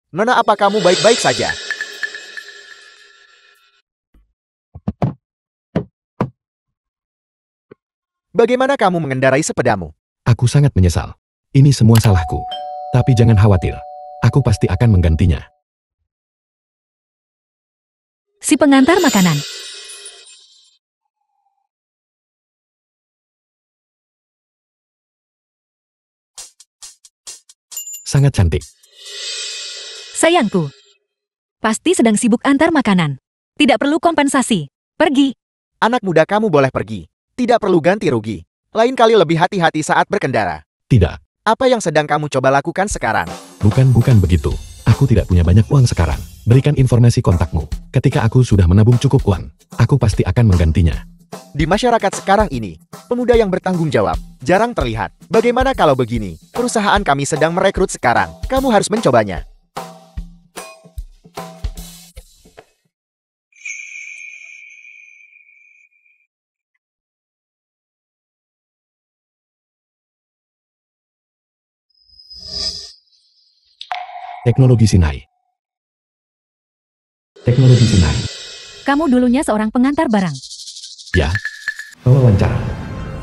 Nona, apa kamu baik-baik saja? Bagaimana kamu mengendarai sepedamu? Aku sangat menyesal. Ini semua salahku. Tapi jangan khawatir. Aku pasti akan menggantinya. Si pengantar makanan. Sangat cantik. Sayangku. Pasti sedang sibuk antar makanan. Tidak perlu kompensasi. Pergi. Anak muda, kamu boleh pergi. Tidak perlu ganti rugi. Lain kali lebih hati-hati saat berkendara. Tidak. Apa yang sedang kamu coba lakukan sekarang? Bukan begitu. Aku tidak punya banyak uang sekarang. Berikan informasi kontakmu. Ketika aku sudah menabung cukup uang, aku pasti akan menggantinya. Di masyarakat sekarang ini, pemuda yang bertanggung jawab jarang terlihat. Bagaimana kalau begini? Perusahaan kami sedang merekrut sekarang. Kamu harus mencobanya. Teknologi Sinai. Teknologi Sinai. Kamu dulunya seorang pengantar barang. Ya. Wawancara.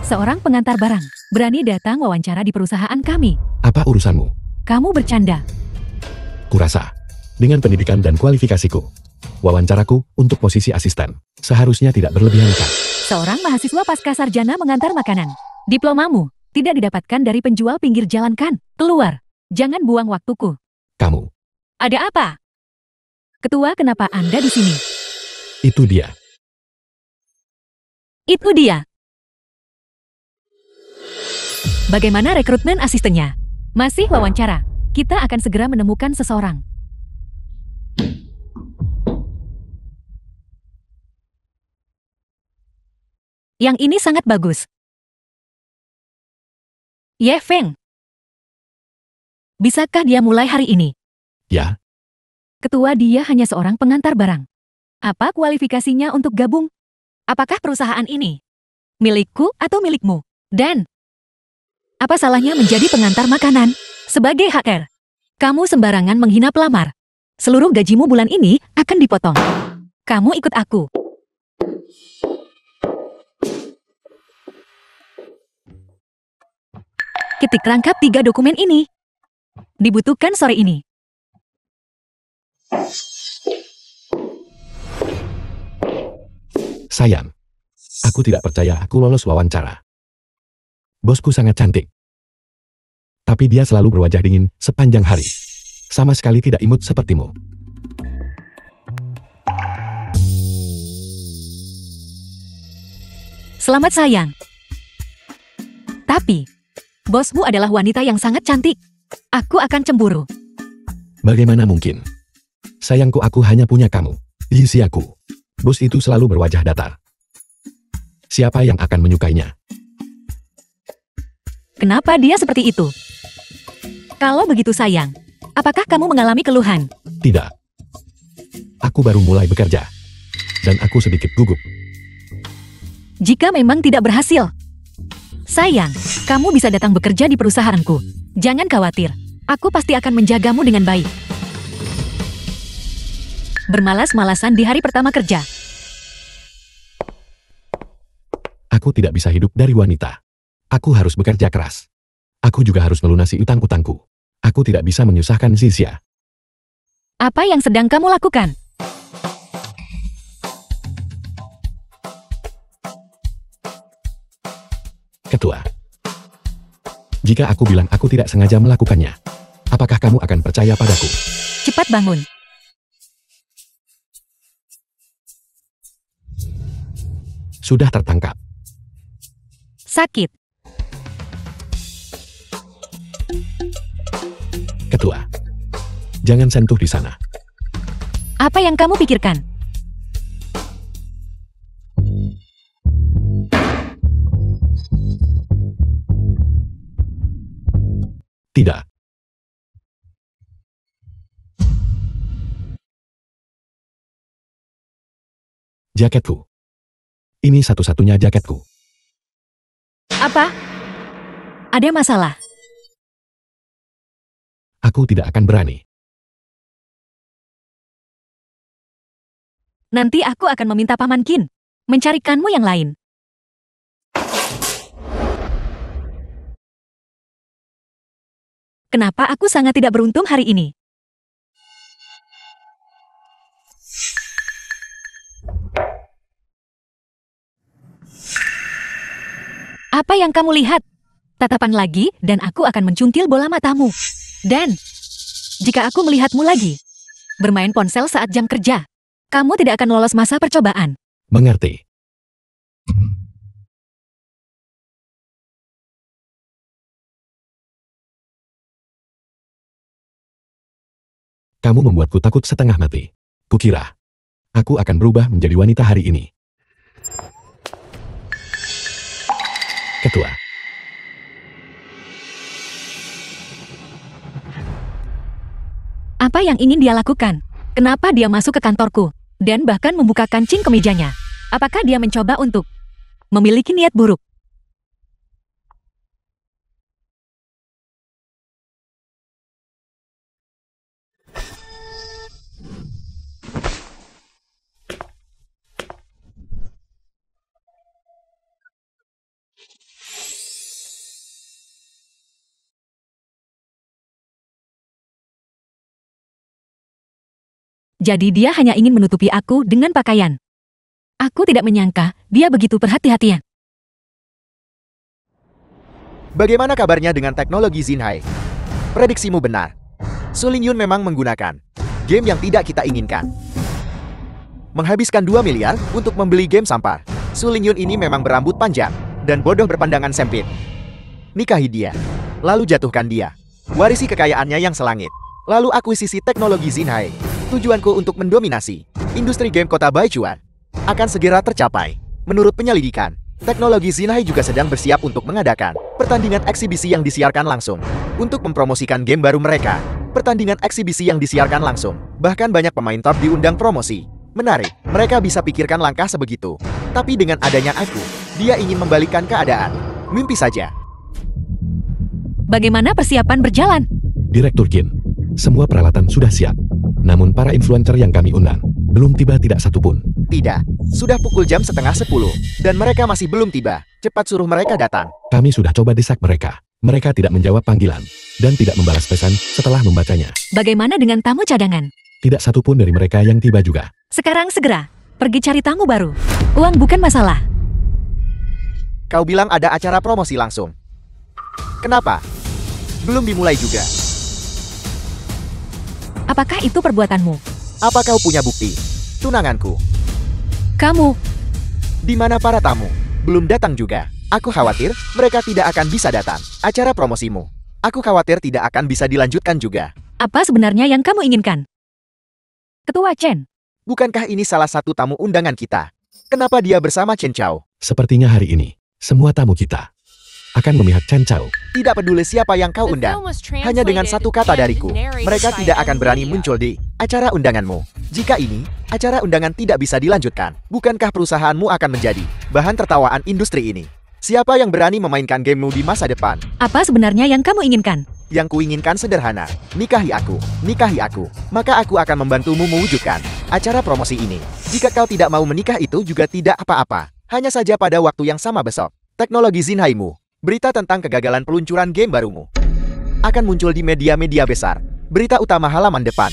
Seorang pengantar barang. Berani datang wawancara di perusahaan kami. Apa urusanmu? Kamu bercanda. Kurasa. Dengan pendidikan dan kualifikasiku, wawancaraku untuk posisi asisten seharusnya tidak berlebihan, kan? Seorang mahasiswa pasca sarjana mengantar makanan. Diplomamu tidak didapatkan dari penjual pinggir jalan, kan? Keluar. Jangan buang waktuku. Kamu. Ada apa? Ketua, kenapa Anda di sini? Itu dia. Itu dia. Bagaimana rekrutmen asistennya? Masih wawancara. Kita akan segera menemukan seseorang. Yang ini sangat bagus. Ye Feng. Bisakah dia mulai hari ini? Ya. Ketua, dia hanya seorang pengantar barang. Apa kualifikasinya untuk gabung? Apakah perusahaan ini milikku atau milikmu? Dan apa salahnya menjadi pengantar makanan? Sebagai hacker, kamu sembarangan menghina pelamar. Seluruh gajimu bulan ini akan dipotong. Kamu ikut aku. Ketik rangkap 3 dokumen ini. Dibutuhkan sore ini. Sayang. Aku tidak percaya aku lolos wawancara. Bosku sangat cantik. Tapi dia selalu berwajah dingin sepanjang hari. Sama sekali tidak imut sepertimu. Selamat sayang. Tapi, bosmu adalah wanita yang sangat cantik. Aku akan cemburu. Bagaimana mungkin? Sayangku, aku hanya punya kamu. Isi aku. Bos itu selalu berwajah datar. Siapa yang akan menyukainya? Kenapa dia seperti itu? Kalau begitu sayang, apakah kamu mengalami keluhan? Tidak. Aku baru mulai bekerja. Dan aku sedikit gugup. Jika memang tidak berhasil, sayang, kamu bisa datang bekerja di perusahaanku. Jangan khawatir, aku pasti akan menjagamu dengan baik. Bermalas-malasan di hari pertama kerja. Aku tidak bisa hidup dari wanita. Aku harus bekerja keras. Aku juga harus melunasi utang-utangku. Aku tidak bisa menyusahkan Zizia. Apa yang sedang kamu lakukan? Ketua. Jika aku bilang aku tidak sengaja melakukannya, apakah kamu akan percaya padaku? Cepat bangun. Sudah tertangkap. Sakit. Ketua. Jangan sentuh di sana. Apa yang kamu pikirkan? Tidak. Jaketku. Ini satu-satunya jaketku. Apa? Ada masalah? Aku tidak akan berani. Nanti aku akan meminta Paman Qin mencarikanmu yang lain. Kenapa aku sangat tidak beruntung hari ini? Apa yang kamu lihat? Tatapan lagi, dan aku akan mencungkil bola matamu. Dan, jika aku melihatmu lagi, bermain ponsel saat jam kerja, kamu tidak akan lolos masa percobaan. Mengerti. Kamu membuatku takut setengah mati. Kukira, aku akan berubah menjadi wanita hari ini. Ketua. Apa yang ingin dia lakukan? Kenapa dia masuk ke kantorku? Dan bahkan membuka kancing kemejanya? Apakah dia mencoba untuk memiliki niat buruk? Jadi dia hanya ingin menutupi aku dengan pakaian. Aku tidak menyangka dia begitu perhati-hatian. Bagaimana kabarnya dengan teknologi Xinhai? Prediksimu benar. Su Lingyun memang menggunakan game yang tidak kita inginkan. Menghabiskan 2 miliar untuk membeli game sampah. Su Lingyun ini memang berambut panjang dan bodoh berpandangan sempit. Nikahi dia, lalu jatuhkan dia. Warisi kekayaannya yang selangit. Lalu akuisisi teknologi Xinhai. Tujuanku untuk mendominasi industri game kota Baichuan akan segera tercapai. Menurut penyelidikan, teknologi Xinhai juga sedang bersiap untuk mengadakan pertandingan eksibisi yang disiarkan langsung untuk mempromosikan game baru mereka. Pertandingan eksibisi yang disiarkan langsung, bahkan banyak pemain top diundang promosi. Menarik, mereka bisa pikirkan langkah sebegitu. Tapi dengan adanya aku, dia ingin membalikkan keadaan. Mimpi saja. Bagaimana persiapan berjalan? Direktur Qin, semua peralatan sudah siap. Namun para influencer yang kami undang, belum tiba tidak satupun. Tidak, sudah pukul jam setengah 10, dan mereka masih belum tiba. Cepat suruh mereka datang. Kami sudah coba desak mereka. Mereka tidak menjawab panggilan, dan tidak membalas pesan setelah membacanya. Bagaimana dengan tamu cadangan? Tidak satupun dari mereka yang tiba juga. Sekarang segera, pergi cari tamu baru. Uang bukan masalah. Kau bilang ada acara promosi langsung. Kenapa? Belum dimulai juga. Apakah itu perbuatanmu? Apa kau punya bukti? Tunanganku. Kamu, Di mana para tamu? Belum datang juga. Aku khawatir mereka tidak akan bisa datang. Acara promosimu. Aku khawatir tidak akan bisa dilanjutkan juga. apa sebenarnya yang kamu inginkan? Ketua Chen, Bukankah ini salah satu tamu undangan kita? Kenapa dia bersama Chen Chao? Sepertinya hari ini, semua tamu kita akan memihak Chen Chao. Tidak peduli siapa yang kau undang. Hanya dengan satu kata dariku, mereka tidak akan berani muncul di acara undanganmu. Jika ini, acara undangan tidak bisa dilanjutkan, bukankah perusahaanmu akan menjadi bahan tertawaan industri ini? Siapa yang berani memainkan gamemu di masa depan? apa sebenarnya yang kamu inginkan? Yang kuinginkan sederhana, nikahi aku, maka aku akan membantumu mewujudkan acara promosi ini. Jika kau tidak mau menikah itu juga tidak apa-apa, hanya saja pada waktu yang sama besok, teknologi Xinhai-mu, berita tentang kegagalan peluncuran game barumu, akan muncul di media-media besar, berita utama halaman depan.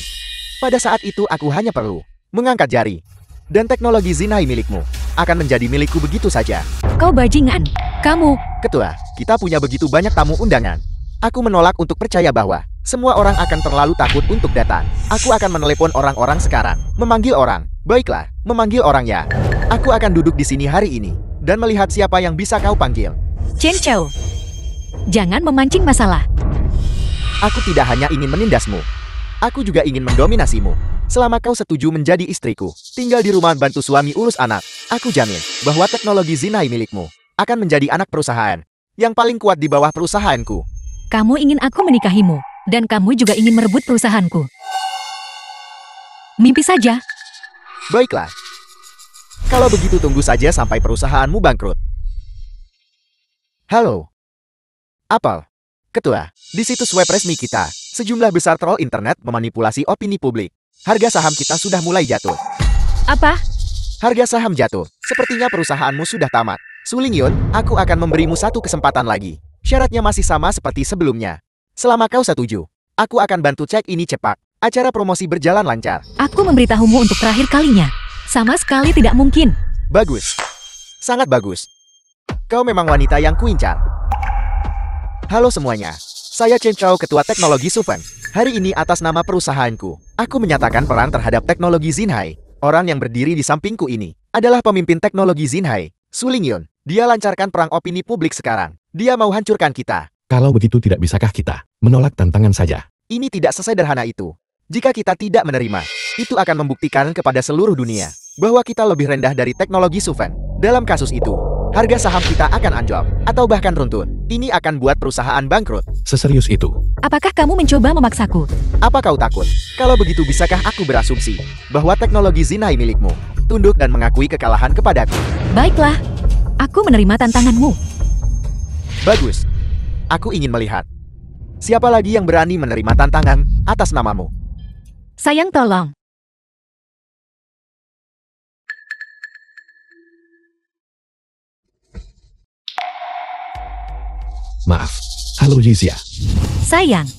Pada saat itu aku hanya perlu mengangkat jari, dan teknologi Xinhai milikmu akan menjadi milikku begitu saja. Kau bajingan. Kamu, Ketua, kita punya begitu banyak tamu undangan. Aku menolak untuk percaya bahwa semua orang akan terlalu takut untuk datang. Aku akan menelepon orang-orang sekarang. Memanggil orang. Baiklah, memanggil orang ya. Aku akan duduk di sini hari ini dan melihat siapa yang bisa kau panggil. Chen Chao. Jangan memancing masalah. Aku tidak hanya ingin menindasmu. Aku juga ingin mendominasimu. Selama kau setuju menjadi istriku, tinggal di rumah bantu suami urus anak, aku jamin bahwa teknologi Xinhai milikmu akan menjadi anak perusahaan yang paling kuat di bawah perusahaanku. Kamu ingin aku menikahimu, dan kamu juga ingin merebut perusahaanku. Mimpi saja. Baiklah. Kalau begitu tunggu saja sampai perusahaanmu bangkrut. Halo. Apple. Ketua, di situs web resmi kita, sejumlah besar troll internet memanipulasi opini publik. Harga saham kita sudah mulai jatuh. Apa? Harga saham jatuh. Sepertinya perusahaanmu sudah tamat. Su Lingyun, aku akan memberimu satu kesempatan lagi. Syaratnya masih sama seperti sebelumnya. Selama kau setuju, aku akan bantu cek ini cepat. Acara promosi berjalan lancar. Aku memberitahumu untuk terakhir kalinya. Sama sekali tidak mungkin. Bagus. Sangat bagus. Kau memang wanita yang kuincar. Halo semuanya. Saya Chen Chao, Ketua Teknologi Sufeng. Hari ini atas nama perusahaanku, aku menyatakan perang terhadap teknologi Xinhai. Orang yang berdiri di sampingku ini adalah pemimpin teknologi Xinhai, Su Lingyun. Dia lancarkan perang opini publik sekarang. Dia mau hancurkan kita. Kalau begitu tidak bisakah kita menolak tantangan saja? Ini tidak sesederhana itu. Jika kita tidak menerima, itu akan membuktikan kepada seluruh dunia bahwa kita lebih rendah dari teknologi Sufeng. Dalam kasus itu, harga saham kita akan anjlok atau bahkan runtuh. Ini akan buat perusahaan bangkrut. Seserius itu? Apakah kamu mencoba memaksaku? Apa kau takut? Kalau begitu bisakah aku berasumsi bahwa teknologi Xinhai milikmu? Tunduk dan mengakui kekalahan kepadaku. Baiklah, aku menerima tantanganmu. Bagus. Aku ingin melihat siapa lagi yang berani menerima tantangan atas namamu. Sayang tolong. Maaf. Halo Yixia. Sayang,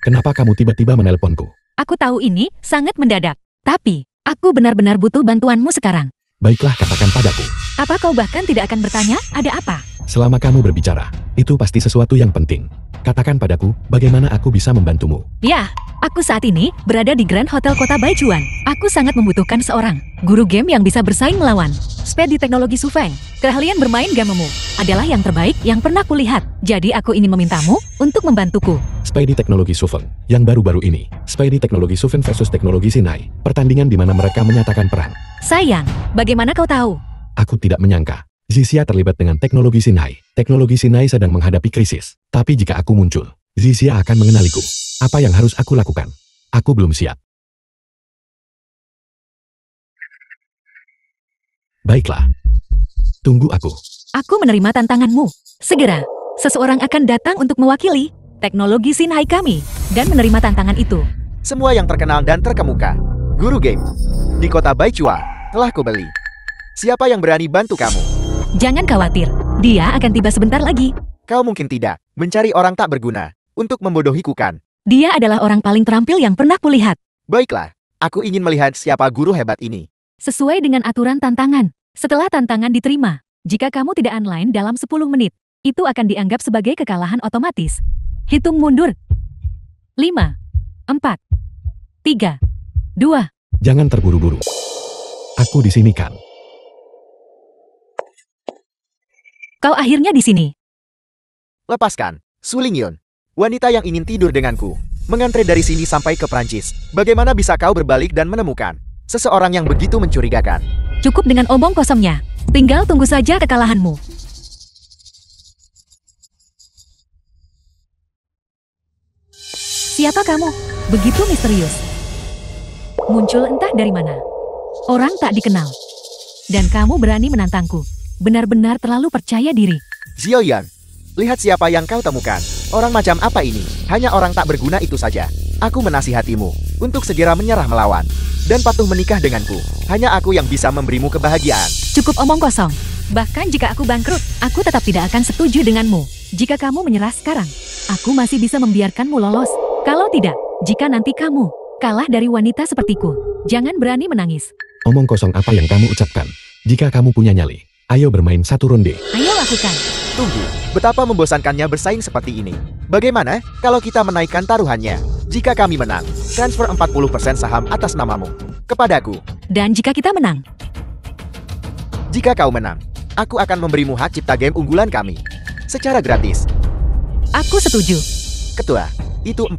Kenapa kamu tiba-tiba menelponku? aku tahu ini sangat mendadak. Tapi, aku benar-benar butuh bantuanmu sekarang. Baiklah, katakan padaku. Apa kau bahkan tidak akan bertanya, ada apa? Selama kamu berbicara, itu pasti sesuatu yang penting. Katakan padaku, bagaimana aku bisa membantumu? Ya, aku saat ini berada di Grand Hotel Kota Baichuan. Aku sangat membutuhkan seorang guru game yang bisa bersaing melawan Speed di teknologi Sufeng. Keahlian bermain gamemu adalah yang terbaik yang pernah kulihat. Jadi aku ingin memintamu untuk membantuku. Spidey Teknologi Sufeng, yang baru-baru ini. Spidey Teknologi Sufeng versus Teknologi Xinhai. Pertandingan di mana mereka menyatakan perang. Sayang, bagaimana kau tahu? Aku tidak menyangka. Zixia terlibat dengan teknologi Xinhai. Teknologi Xinhai sedang menghadapi krisis. Tapi jika aku muncul, Zixia akan mengenaliku. Apa yang harus aku lakukan? Aku belum siap. Baiklah. Tunggu aku. Aku menerima tantanganmu. Segera, seseorang akan datang untuk mewakili teknologi Xinhai kami dan menerima tantangan itu. Semua yang terkenal dan terkemuka. Guru game di kota Baichua telah kubeli. Siapa yang berani bantu kamu? Jangan khawatir, dia akan tiba sebentar lagi. Kau mungkin tidak mencari orang tak berguna untuk membodohiku kan? Dia adalah orang paling terampil yang pernah kulihat. Baiklah, aku ingin melihat siapa guru hebat ini. Sesuai dengan aturan tantangan, setelah tantangan diterima, jika kamu tidak online dalam 10 menit, itu akan dianggap sebagai kekalahan otomatis. Hitung mundur. 5, 4, 3, 2. Jangan terburu-buru. Aku di sini kan. Kau akhirnya di sini. Lepaskan, Su Lingyun. Wanita yang ingin tidur denganku mengantre dari sini sampai ke Prancis. Bagaimana bisa kau berbalik dan menemukan seseorang yang begitu mencurigakan? Cukup dengan omong kosongnya. Tinggal tunggu saja kekalahanmu. Siapa kamu? Begitu misterius. Muncul entah dari mana. Orang tak dikenal. Dan kamu berani menantangku. Benar-benar terlalu percaya diri. Zioyan, lihat siapa yang kau temukan. Orang macam apa ini? Hanya orang tak berguna itu saja. Aku menasihatimu untuk segera menyerah melawan dan patuh menikah denganku. Hanya aku yang bisa memberimu kebahagiaan. Cukup omong kosong. Bahkan jika aku bangkrut, aku tetap tidak akan setuju denganmu. Jika kamu menyerah sekarang, aku masih bisa membiarkanmu lolos. Kalau tidak, jika nanti kamu kalah dari wanita sepertiku, jangan berani menangis. Omong kosong apa yang kamu ucapkan? Jika kamu punya nyali, ayo bermain satu ronde. Ayo lakukan. Tunggu, betapa membosankannya bersaing seperti ini. Bagaimana kalau kita menaikkan taruhannya? Jika kami menang, transfer 40% saham atas namamu kepadaku. Dan jika kita menang, Jika kau menang, aku akan memberimu hak cipta game unggulan kami secara gratis. aku setuju. Ketua, itu 40%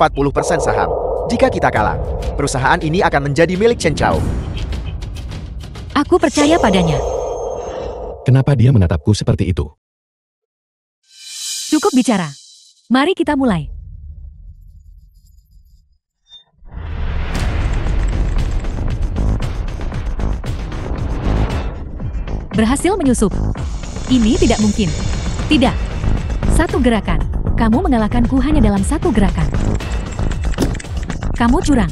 saham. Jika kita kalah, perusahaan ini akan menjadi milik Chen Chao. Aku percaya padanya. Kenapa dia menatapku seperti itu? Cukup bicara. Mari kita mulai. Berhasil menyusup. Ini tidak mungkin. Tidak. Satu gerakan. Kamu mengalahkanku hanya dalam satu gerakan. Kamu curang.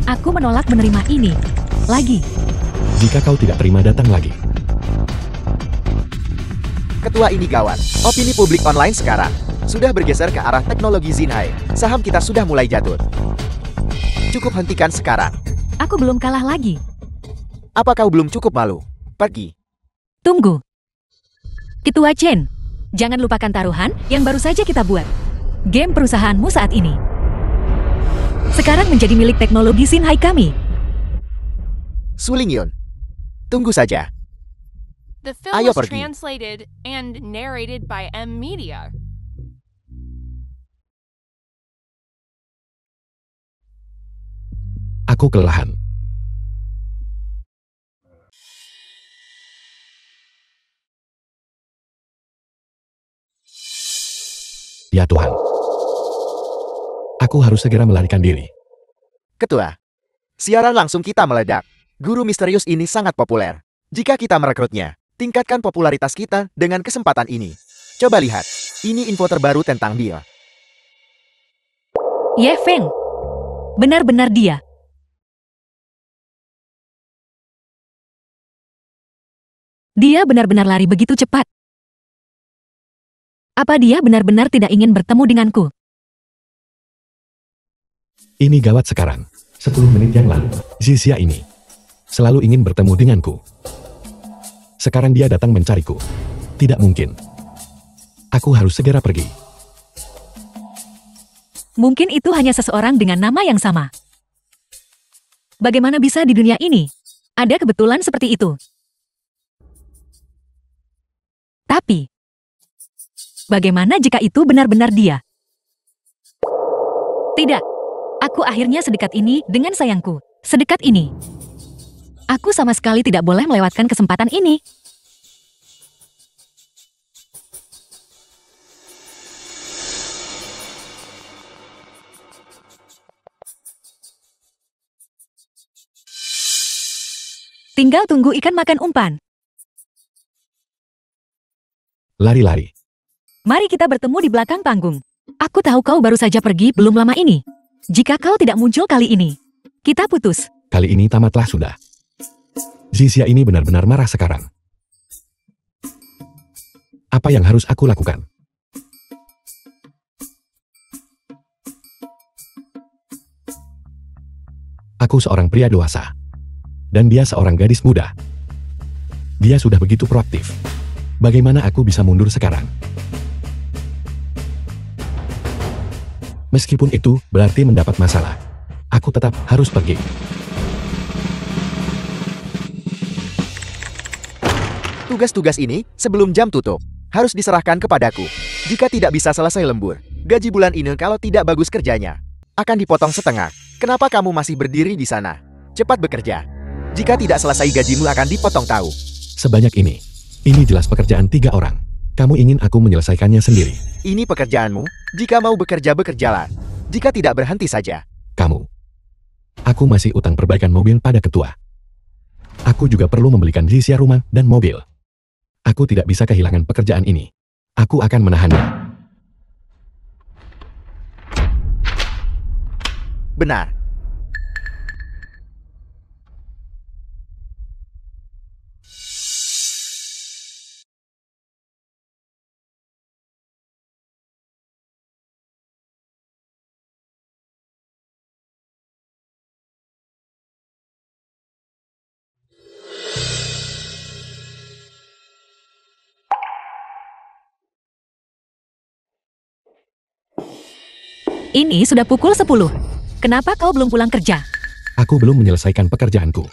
Aku menolak menerima ini. Lagi. Jika kau tidak terima, datang lagi. Ketua ini gawat. Opini publik online sekarang sudah bergeser ke arah teknologi Xinhai. Saham kita sudah mulai jatuh. Cukup hentikan sekarang. Aku belum kalah lagi. Apa kau belum cukup malu? Pergi. Tunggu. Ketua Chen, jangan lupakan taruhan yang baru saja kita buat. Game perusahaanmu saat ini sekarang menjadi milik teknologi Xinhai kami. Su Lingyun, tunggu saja. The film Ayo was pergi. translated and narrated by M Media. Aku kelelahan. Ya Tuhan. Aku harus segera melarikan diri. Ketua, siaran langsung kita meledak. Guru misterius ini sangat populer. Jika kita merekrutnya, tingkatkan popularitas kita dengan kesempatan ini. Coba lihat, ini info terbaru tentang dia. Ye Feng. Benar-benar dia. Dia benar-benar lari begitu cepat. Apa dia benar-benar tidak ingin bertemu denganku? Ini gawat sekarang. 10 menit yang lalu, Zixia ini selalu ingin bertemu denganku. Sekarang dia datang mencariku. Tidak mungkin. Aku harus segera pergi. Mungkin itu hanya seseorang dengan nama yang sama. Bagaimana bisa di dunia ini ada kebetulan seperti itu? Tapi, bagaimana jika itu benar-benar dia? Tidak. Aku akhirnya sedekat ini dengan sayangku. Sedekat ini. Aku sama sekali tidak boleh melewatkan kesempatan ini. Tinggal tunggu ikan makan umpan. Lari-lari. Mari kita bertemu di belakang panggung. Aku tahu kau baru saja pergi belum lama ini. Jika kau tidak muncul kali ini, kita putus. Kali ini tamatlah sudah. Zixia ini benar-benar marah sekarang. Apa yang harus aku lakukan? Aku seorang pria dewasa. Dan dia seorang gadis muda. Dia sudah begitu proaktif. Bagaimana aku bisa mundur sekarang? Meskipun itu berarti mendapat masalah, aku tetap harus pergi. Tugas-tugas ini, sebelum jam tutup, harus diserahkan kepadaku. Jika tidak bisa selesai lembur, gaji bulan ini kalau tidak bagus kerjanya, akan dipotong setengah. Kenapa kamu masih berdiri di sana? Cepat bekerja. Jika tidak selesai gajimu akan dipotong tahu. Sebanyak ini jelas pekerjaan 3 orang. Kamu ingin aku menyelesaikannya sendiri. Ini pekerjaanmu, jika mau bekerja bekerjalah. Jika tidak berhenti saja. Kamu. Aku masih utang perbaikan mobil pada ketua. Aku juga perlu membelikan Zixia rumah dan mobil. Aku tidak bisa kehilangan pekerjaan ini. Aku akan menahannya. Benar. Ini sudah pukul 10. Kenapa kau belum pulang kerja? Aku belum menyelesaikan pekerjaanku.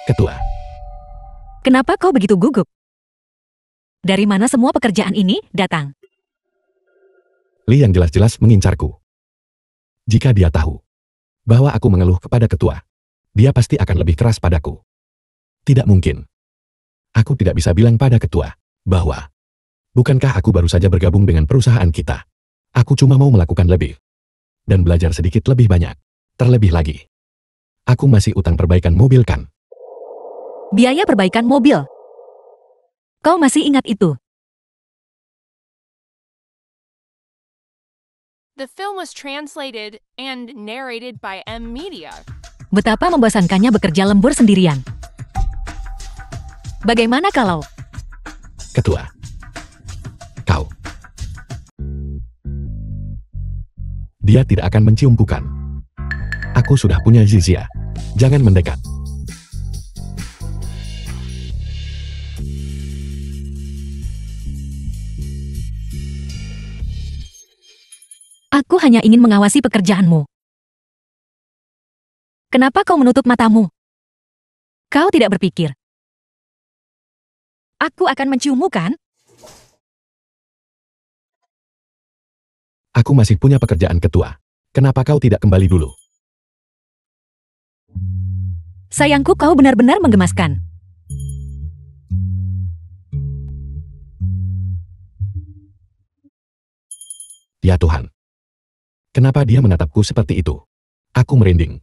Ketua, Kenapa kau begitu gugup? Dari mana semua pekerjaan ini datang? Li yang jelas-jelas mengincarku. Jika dia tahu bahwa aku mengeluh kepada ketua, dia pasti akan lebih keras padaku. Tidak mungkin. Aku tidak bisa bilang pada ketua bahwa bukankah aku baru saja bergabung dengan perusahaan kita? Aku cuma mau melakukan lebih dan belajar sedikit lebih banyak. Terlebih lagi, aku masih utang perbaikan mobil kan? Biaya perbaikan mobil. Kau masih ingat itu? The film was translated and narrated by M Media. Betapa membosankannya bekerja lembur sendirian. Bagaimana kalau... Ketua. Kau. Dia tidak akan mencium bukan? Aku sudah punya Zizia. Jangan mendekat. Aku hanya ingin mengawasi pekerjaanmu. Kenapa kau menutup matamu? Kau tidak berpikir. Aku akan menciummu, kan? Aku masih punya pekerjaan ketua. Kenapa kau tidak kembali dulu? Sayangku, kau benar-benar menggemaskan. Ya Tuhan. Kenapa dia menatapku seperti itu? Aku merinding.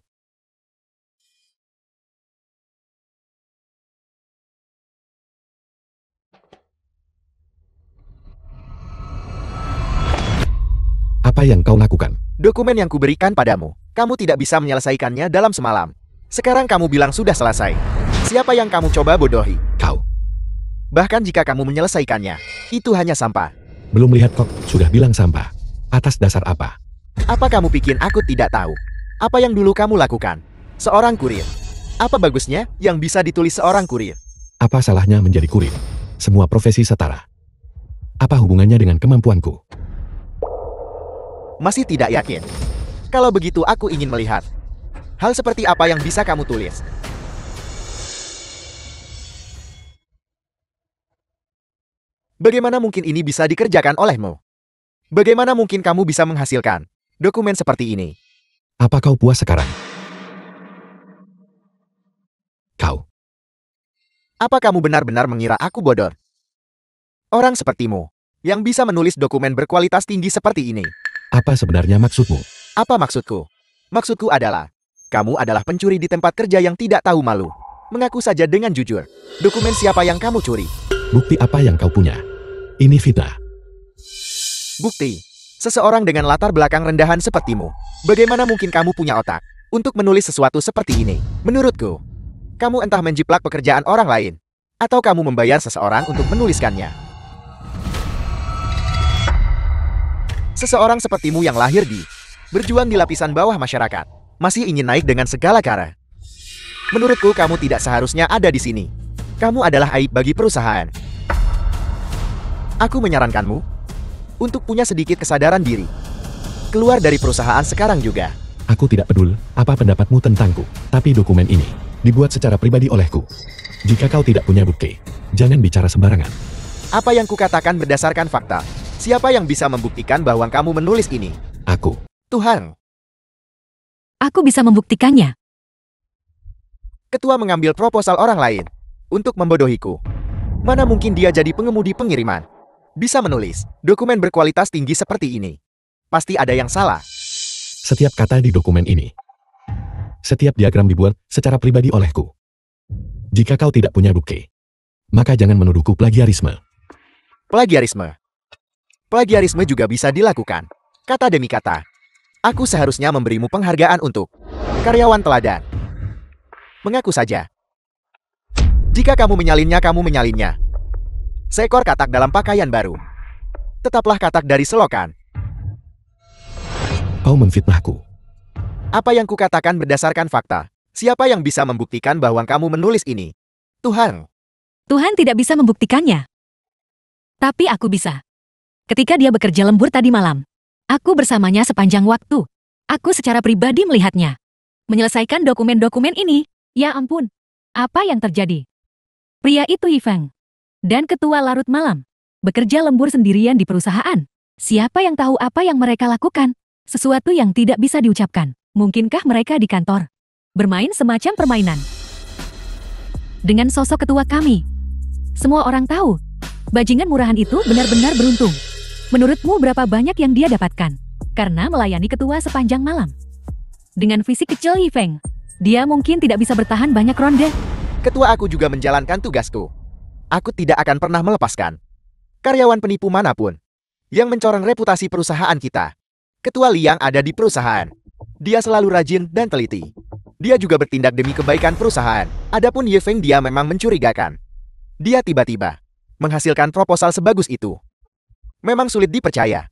Apa yang kau lakukan? Dokumen yang kuberikan padamu, kamu tidak bisa menyelesaikannya dalam semalam. Sekarang kamu bilang sudah selesai. Siapa yang kamu coba bodohi? Kau. Bahkan jika kamu menyelesaikannya, itu hanya sampah. Belum lihat kok, sudah bilang sampah. Atas dasar apa? Apa kamu pikir aku tidak tahu? Apa yang dulu kamu lakukan? Seorang kurir. Apa bagusnya yang bisa ditulis seorang kurir? Apa salahnya menjadi kurir? Semua profesi setara. Apa hubungannya dengan kemampuanku? Masih tidak yakin? Kalau begitu aku ingin melihat. Hal seperti apa yang bisa kamu tulis? Bagaimana mungkin ini bisa dikerjakan olehmu? Bagaimana mungkin kamu bisa menghasilkan dokumen seperti ini? Apa kau puas sekarang? Kau. Apa kamu benar-benar mengira aku bodoh? Orang sepertimu, yang bisa menulis dokumen berkualitas tinggi seperti ini. Apa sebenarnya maksudmu? Apa maksudku? Maksudku adalah, kamu adalah pencuri di tempat kerja yang tidak tahu malu. Mengaku saja dengan jujur. Dokumen siapa yang kamu curi? Bukti apa yang kau punya? Ini fitnah. Bukti. Seseorang dengan latar belakang rendahan sepertimu. Bagaimana mungkin kamu punya otak untuk menulis sesuatu seperti ini? Menurutku, kamu entah menjiplak pekerjaan orang lain, atau kamu membayar seseorang untuk menuliskannya. Seseorang sepertimu yang lahir berjuang di lapisan bawah masyarakat, masih ingin naik dengan segala cara. Menurutku kamu tidak seharusnya ada di sini. Kamu adalah aib bagi perusahaan. Aku menyarankanmu untuk punya sedikit kesadaran diri. Keluar dari perusahaan sekarang juga. Aku tidak peduli apa pendapatmu tentangku, tapi dokumen ini dibuat secara pribadi olehku. Jika kau tidak punya bukti, jangan bicara sembarangan. Apa yang kukatakan berdasarkan fakta. Siapa yang bisa membuktikan bahwa kamu menulis ini? Aku. Tuhan. Aku bisa membuktikannya. Ketua mengambil proposal orang lain untuk membodohiku. Mana mungkin dia jadi pengemudi pengiriman? Bisa menulis dokumen berkualitas tinggi seperti ini. Pasti ada yang salah. Setiap kata di dokumen ini. Setiap diagram dibuat secara pribadi olehku. Jika kau tidak punya bukti, maka jangan menuduhku plagiarisme. Plagiarisme. Plagiarisme juga bisa dilakukan. Kata demi kata. Aku seharusnya memberimu penghargaan untuk karyawan teladan. Mengaku saja. Jika kamu menyalinnya, kamu menyalinnya. Seekor katak dalam pakaian baru. Tetaplah katak dari selokan. Kau memfitnahku. Apa yang kukatakan berdasarkan fakta. Siapa yang bisa membuktikan bahwa kamu menulis ini? Tuhan. Tuhan tidak bisa membuktikannya. Tapi aku bisa. Ketika dia bekerja lembur tadi malam, aku bersamanya sepanjang waktu. Aku secara pribadi melihatnya. Menyelesaikan dokumen-dokumen ini. Ya ampun, apa yang terjadi? Pria itu Yifeng. Dan ketua larut malam. Bekerja lembur sendirian di perusahaan. Siapa yang tahu apa yang mereka lakukan? Sesuatu yang tidak bisa diucapkan. Mungkinkah mereka di kantor bermain semacam permainan dengan sosok ketua kami? Semua orang tahu, bajingan murahan itu benar-benar beruntung. Menurutmu berapa banyak yang dia dapatkan? Karena melayani ketua sepanjang malam. Dengan fisik kecil Yifeng, dia mungkin tidak bisa bertahan banyak ronde. Ketua aku juga menjalankan tugasku. Aku tidak akan pernah melepaskan karyawan penipu manapun yang mencoreng reputasi perusahaan kita. Ketua Liang ada di perusahaan. Dia selalu rajin dan teliti. Dia juga bertindak demi kebaikan perusahaan. Adapun Ye Feng, dia memang mencurigakan. Dia tiba-tiba menghasilkan proposal sebagus itu. Memang sulit dipercaya.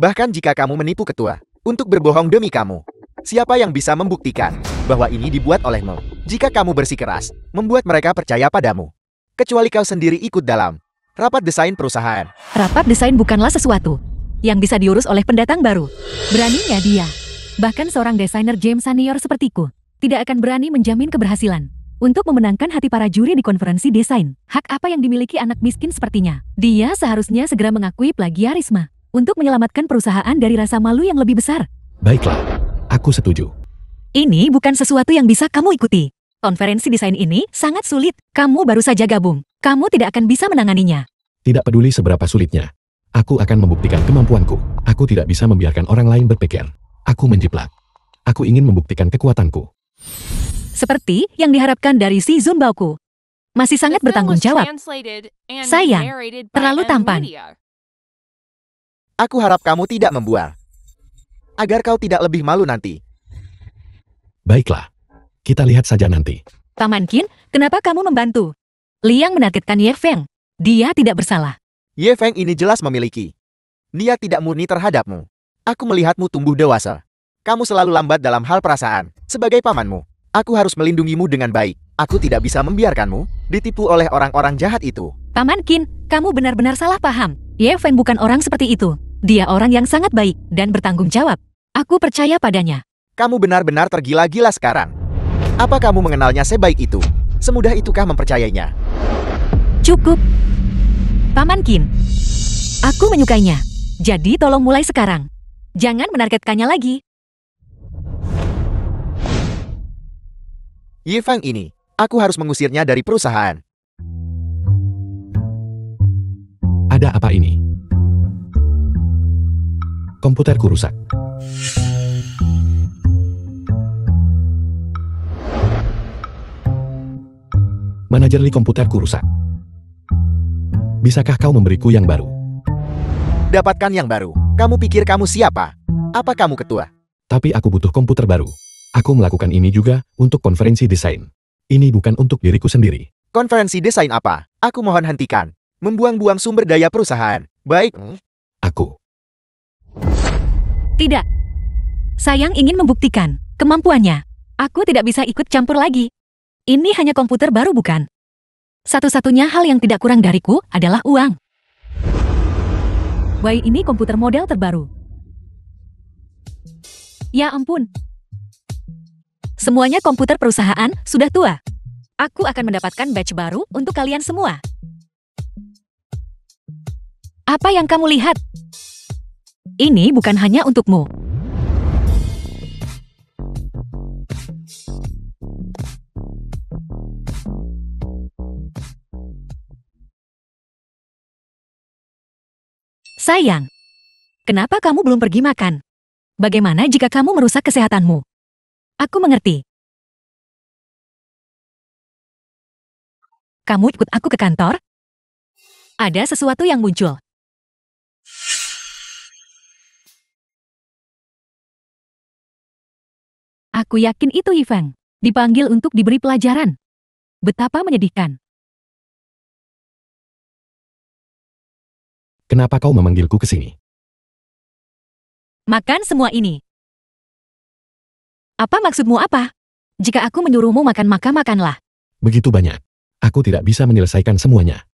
Bahkan jika kamu menipu ketua untuk berbohong demi kamu, siapa yang bisa membuktikan bahwa ini dibuat olehmu? Jika kamu bersikeras membuat mereka percaya padamu, kecuali kau sendiri ikut dalam rapat desain perusahaan. Rapat desain bukanlah sesuatu yang bisa diurus oleh pendatang baru. Beraninya dia. Bahkan seorang desainer game senior sepertiku tidak akan berani menjamin keberhasilan untuk memenangkan hati para juri di konferensi desain. Hak apa yang dimiliki anak miskin sepertinya? Dia seharusnya segera mengakui plagiarisme untuk menyelamatkan perusahaan dari rasa malu yang lebih besar. Baiklah, aku setuju. Ini bukan sesuatu yang bisa kamu ikuti. Konferensi desain ini sangat sulit. Kamu baru saja gabung. Kamu tidak akan bisa menanganinya. Tidak peduli seberapa sulitnya. Aku akan membuktikan kemampuanku. Aku tidak bisa membiarkan orang lain berpikir aku menjiplak. Aku ingin membuktikan kekuatanku. Seperti yang diharapkan dari si Zun Baoku. Masih sangat bertanggung jawab. Sayang, terlalu tampan. Aku harap kamu tidak membual, agar kau tidak lebih malu nanti. Baiklah, kita lihat saja nanti. Paman Qin, kenapa kamu membantu Liang menargetkan Ye Feng? Dia tidak bersalah. Ye Feng ini jelas memiliki niat tidak murni terhadapmu. Aku melihatmu tumbuh dewasa. Kamu selalu lambat dalam hal perasaan. Sebagai pamanmu, aku harus melindungimu dengan baik. Aku tidak bisa membiarkanmu ditipu oleh orang-orang jahat itu. Paman Qin, kamu benar-benar salah paham. Ye Feng bukan orang seperti itu. Dia orang yang sangat baik dan bertanggung jawab. Aku percaya padanya. Kamu benar-benar tergila-gila sekarang. Apa kamu mengenalnya sebaik itu? Semudah itukah mempercayainya? Cukup. Paman Qin, aku menyukainya. Jadi tolong mulai sekarang. Jangan menargetkannya lagi. Ye Feng ini, aku harus mengusirnya dari perusahaan. Ada apa ini? Komputerku rusak. Manajerli komputerku rusak. Bisakah kau memberiku yang baru? Dapatkan yang baru. Kamu pikir kamu siapa? Apa kamu ketua? Tapi aku butuh komputer baru. Aku melakukan ini juga untuk konferensi desain. Ini bukan untuk diriku sendiri. Konferensi desain apa? Aku mohon hentikan. Membuang-buang sumber daya perusahaan. Baik. Aku. Tidak. Sayang ingin membuktikan kemampuannya. Aku tidak bisa ikut campur lagi. Ini hanya komputer baru bukan? Satu-satunya hal yang tidak kurang dariku adalah uang. Wah, ini komputer model terbaru. Ya ampun. Semuanya komputer perusahaan sudah tua. Aku akan mendapatkan badge baru untuk kalian semua. Apa yang kamu lihat? Ini bukan hanya untukmu. Sayang, kenapa kamu belum pergi makan? Bagaimana jika kamu merusak kesehatanmu? Aku mengerti. Kamu ikut aku ke kantor? Ada sesuatu yang muncul. Aku yakin itu Ye Feng. Dipanggil untuk diberi pelajaran. Betapa menyedihkan. Kenapa kau memanggilku ke sini? Makan semua ini. Apa maksudmu apa? Jika aku menyuruhmu makan maka makanlah. Begitu banyak. Aku tidak bisa menyelesaikan semuanya.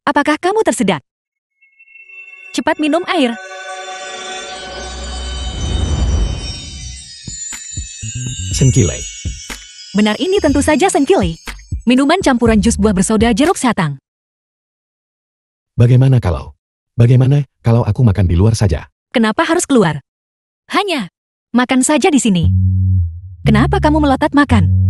Apakah kamu tersedak? Cepat minum air. Senkilei. Benar, ini tentu saja senkilei. Minuman campuran jus buah bersoda jeruk satang. Bagaimana kalau aku makan di luar saja? Kenapa harus keluar? Hanya makan saja di sini. Kenapa kamu melotot makan?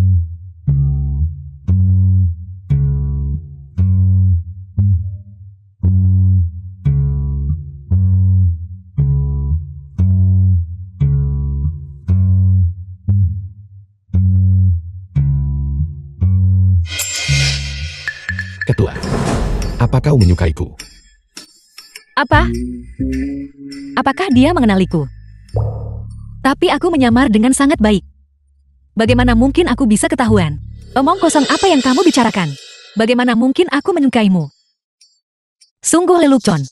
Apa kau menyukaiku? Apa? Apakah dia mengenaliku? Tapi aku menyamar dengan sangat baik. Bagaimana mungkin aku bisa ketahuan? Omong kosong apa yang kamu bicarakan? Bagaimana mungkin aku menyukaimu? Sungguh lelucon.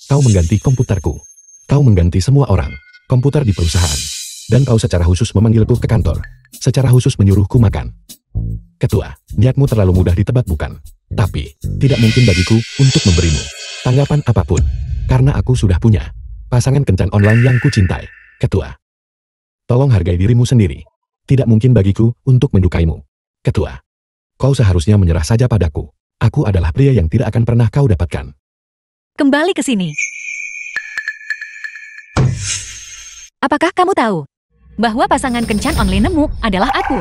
Kau mengganti komputerku. Kau mengganti semua orang, komputer di perusahaan. Dan kau secara khusus memanggilku ke kantor. Secara khusus menyuruhku makan. Ketua, niatmu terlalu mudah ditebak bukan? Tapi, tidak mungkin bagiku untuk memberimu tanggapan apapun. Karena aku sudah punya pasangan kencan online yang kucintai. Ketua, tolong hargai dirimu sendiri. Tidak mungkin bagiku untuk menyukaimu. Ketua, kau seharusnya menyerah saja padaku. Aku adalah pria yang tidak akan pernah kau dapatkan. Kembali ke sini. Apakah kamu tahu bahwa pasangan kencan online-mu adalah aku?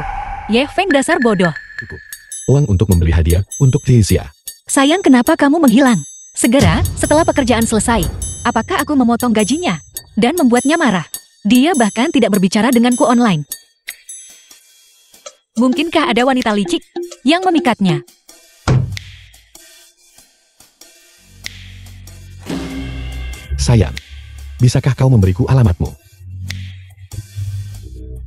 Ye Feng, dasar bodoh. Cukup. Uang untuk membeli hadiah untuk Zixia. Sayang, kenapa kamu menghilang? Segera, setelah pekerjaan selesai, apakah aku memotong gajinya dan membuatnya marah? Dia bahkan tidak berbicara denganku online. Mungkinkah ada wanita licik yang memikatnya? Sayang, bisakah kau memberiku alamatmu?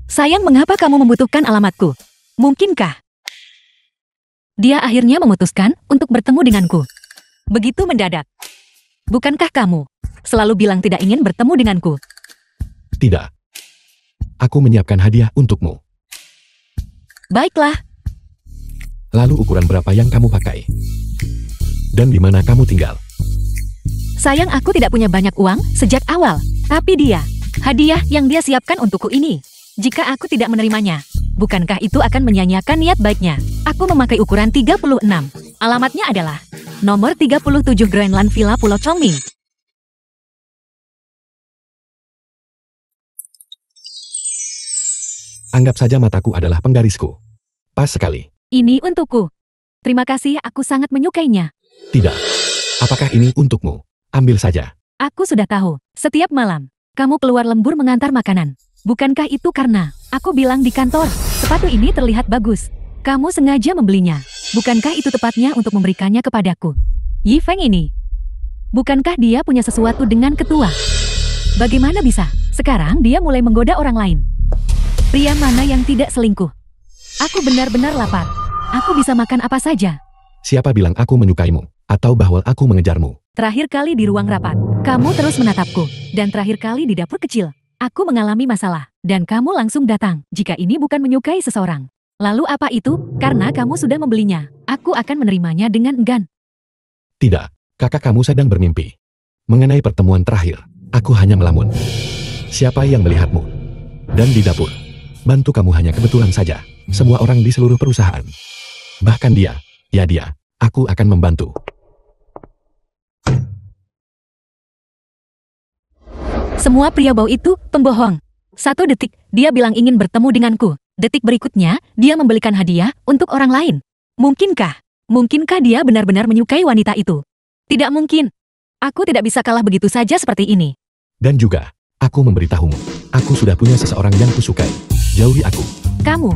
Sayang, mengapa kamu membutuhkan alamatku? Mungkinkah dia akhirnya memutuskan untuk bertemu denganku? Begitu mendadak. Bukankah kamu selalu bilang tidak ingin bertemu denganku? Tidak. Aku menyiapkan hadiah untukmu. Baiklah. Lalu ukuran berapa yang kamu pakai? Dan di mana kamu tinggal? Sayang, aku tidak punya banyak uang sejak awal. Tapi hadiah yang dia siapkan untukku ini, jika aku tidak menerimanya, bukankah itu akan menyia-nyiakan niat baiknya? Aku memakai ukuran 36. Alamatnya adalah nomor 37 Grandland Villa Pulau Chongming. Anggap saja mataku adalah penggarisku. Pas sekali. Ini untukku. Terima kasih, aku sangat menyukainya. Tidak. Apakah ini untukmu? Ambil saja. Aku sudah tahu, setiap malam, kamu keluar lembur mengantar makanan. Bukankah itu karena aku bilang di kantor, sepatu ini terlihat bagus. Kamu sengaja membelinya. Bukankah itu tepatnya untuk memberikannya kepadaku? Yi Feng ini. Bukankah dia punya sesuatu dengan ketua? Bagaimana bisa? Sekarang dia mulai menggoda orang lain. Pria mana yang tidak selingkuh? Aku benar-benar lapar. Aku bisa makan apa saja. Siapa bilang aku menyukaimu? Atau bahwa aku mengejarmu? Terakhir kali di ruang rapat, kamu terus menatapku. Dan terakhir kali di dapur kecil, aku mengalami masalah. Dan kamu langsung datang. Jika ini bukan menyukai seseorang. Lalu apa itu? Karena kamu sudah membelinya. Aku akan menerimanya dengan enggan. Tidak. Kakak kamu sedang bermimpi. Mengenai pertemuan terakhir, aku hanya melamun. Siapa yang melihatmu? Dan di dapur. Bantu kamu hanya kebetulan saja. Semua orang di seluruh perusahaan. Bahkan dia. Ya dia. Aku akan membantu. Semua pria bau itu pembohong. 1 detik, dia bilang ingin bertemu denganku. Detik berikutnya, dia membelikan hadiah untuk orang lain. Mungkinkah dia benar-benar menyukai wanita itu? Tidak mungkin. Aku tidak bisa kalah begitu saja seperti ini. Dan juga, aku memberitahumu. Aku sudah punya seseorang yang kusukai. Jauhi aku. Kamu.